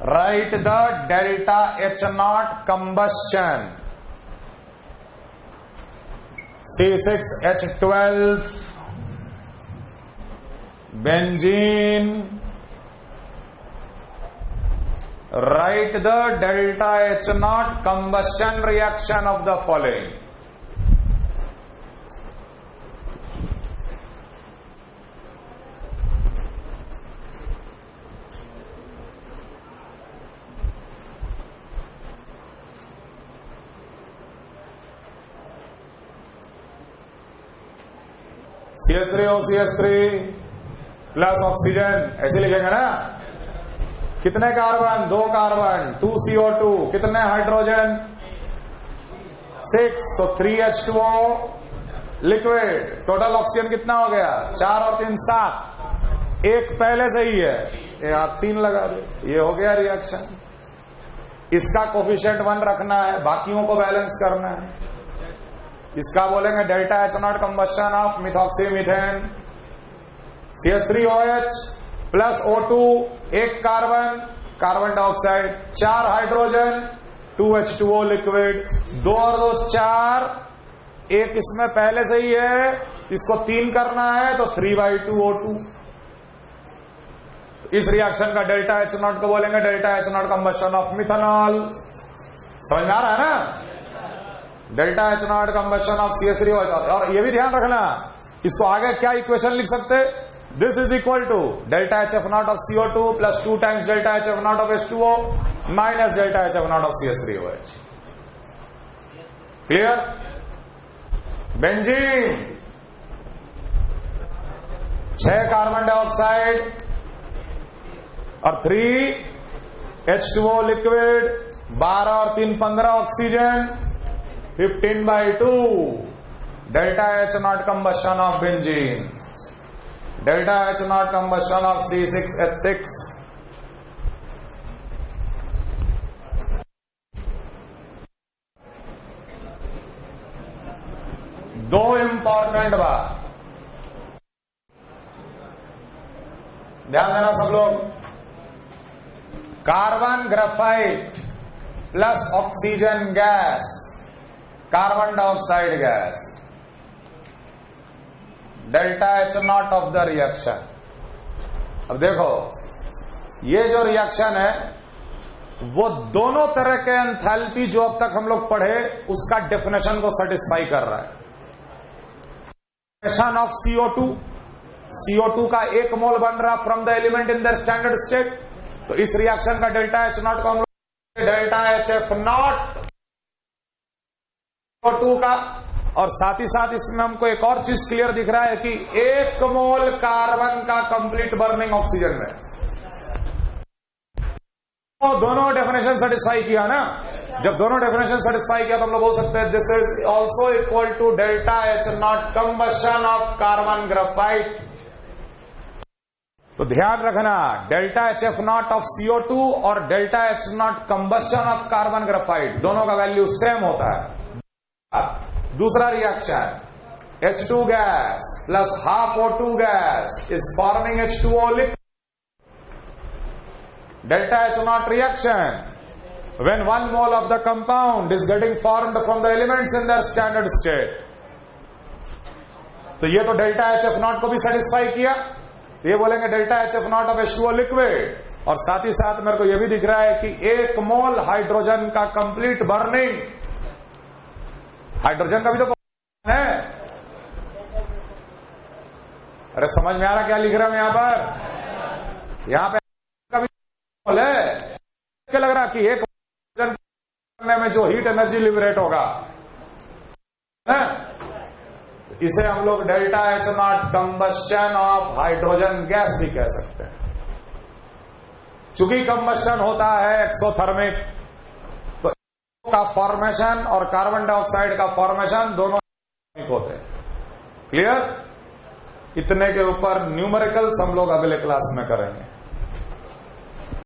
write the delta H0 combustion C6H12 benzene. Write the delta H0 combustion reaction of the following. CH3O CH3 plus oxygen, ऐसे लिखेंगे ना। कितने कार्बन? 2 कार्बन, 2 CO2, कितने हाइड्रोजन? 6, तो 3H2O liquid. Total oxygen कितना हो गया? 4 और 3 7। एक पहले से ही है, ये आप 3 लगा दे, ये हो गया रिएक्शन। इसका कोफिशिएंट 1 रखना है, बाकियों को बैलेंस करना है। इसका बोलेंगे delta H0 combustion of methoxy methane. CH3OH plus O2, 1 carbon, carbon dioxide, 4 hydrogen, 2H2O liquid, 2 और 2 4, एक इसमें पहले से ही है, इसको 3 करना है तो 3/2 O2। इस रिएक्शन का डेल्टा H0 को बोलेंगे delta H0 combustion of methanol. समझ में आ रहा है ना? Delta H0 combustion of CH3OH। और ये भी ध्यान रखना, इसको आगे क्या इक्वेशन लिख सकते? This is equal to delta HF0 of CO2 plus 2 times delta HF0 of H2O minus delta H F naught of CH3OH। Clear? Benzene 6 carbon dioxide और 3 H2O लिक्विड, 12 और 3 15 oxygen, 15/2 delta H naught combustion of benzene, delta H naught combustion of C6H6। दो important बात ध्यान देना सब लोग। Carbon graphite plus oxygen gas, carbon dioxide gas, delta H naught of the reaction. अब देखो ये जो रिएक्शन है वो दोनों तरह के एंथैल्पी जो अब तक हम लोग पढ़े उसका डेफिनेशन को सेटिस्फाई कर रहा है। डेफिनेशन ऑफ CO2 का 1 मोल बन रहा from the element in the standard state, तो इस रिएक्शन का डेल्टा एच नॉट को हम लोग delta H F not CO2 का। और साथ ही साथ इसमें हमको एक और चीज क्लियर दिख रहा है कि 1 मोल कार्बन का कंप्लीट बर्निंग ऑक्सीजन में, तो दोनों डेफिनेशन सेटिस्फाई किया ना। जब दोनों डेफिनेशन सेटिस्फाई किया तो हम लोग बोल सकते हैं this is also equal to delta H naught combustion of carbon graphite. तो ध्यान रखना delta H F naught of CO2 और delta H naught combustion of carbon graphite दोनों का वैल्यू सेम होता है। दूसरा reaction H2 gas plus half O2 gas is forming H2O liquid. Delta H naught reaction when 1 mole of the compound is getting formed from the elements in their standard state। तो ये तो delta H F not को भी satisfy किया, तो ये बोलेंगे delta H F naught of H2O liquid. और साथ ही साथ मेरे को ये भी दिख रहा है कि 1 मोल हाइड्रोजन का कंप्लीट बर्निंग, हाइड्रोजन का भी तो है। अरे समझ में आ रहा क्या लिख रहा हूं यहां पर? यहां पे क्या लग रहा कि एक करने में जो हीट एनर्जी लिबरेट होगा है? इसे हम लोग delta H not combustion of hydrogen gas भी कह सकते हैं। चूंकि कंबस्शन होता है एक्सोथर्मिक, तो का फॉर्मेशन और कार्बन डाइऑक्साइड का फॉर्मेशन दोनों होते हैं। क्लियर? इतने के ऊपर न्यूमेरिकल्स हम लोग अगले क्लास में करेंगे।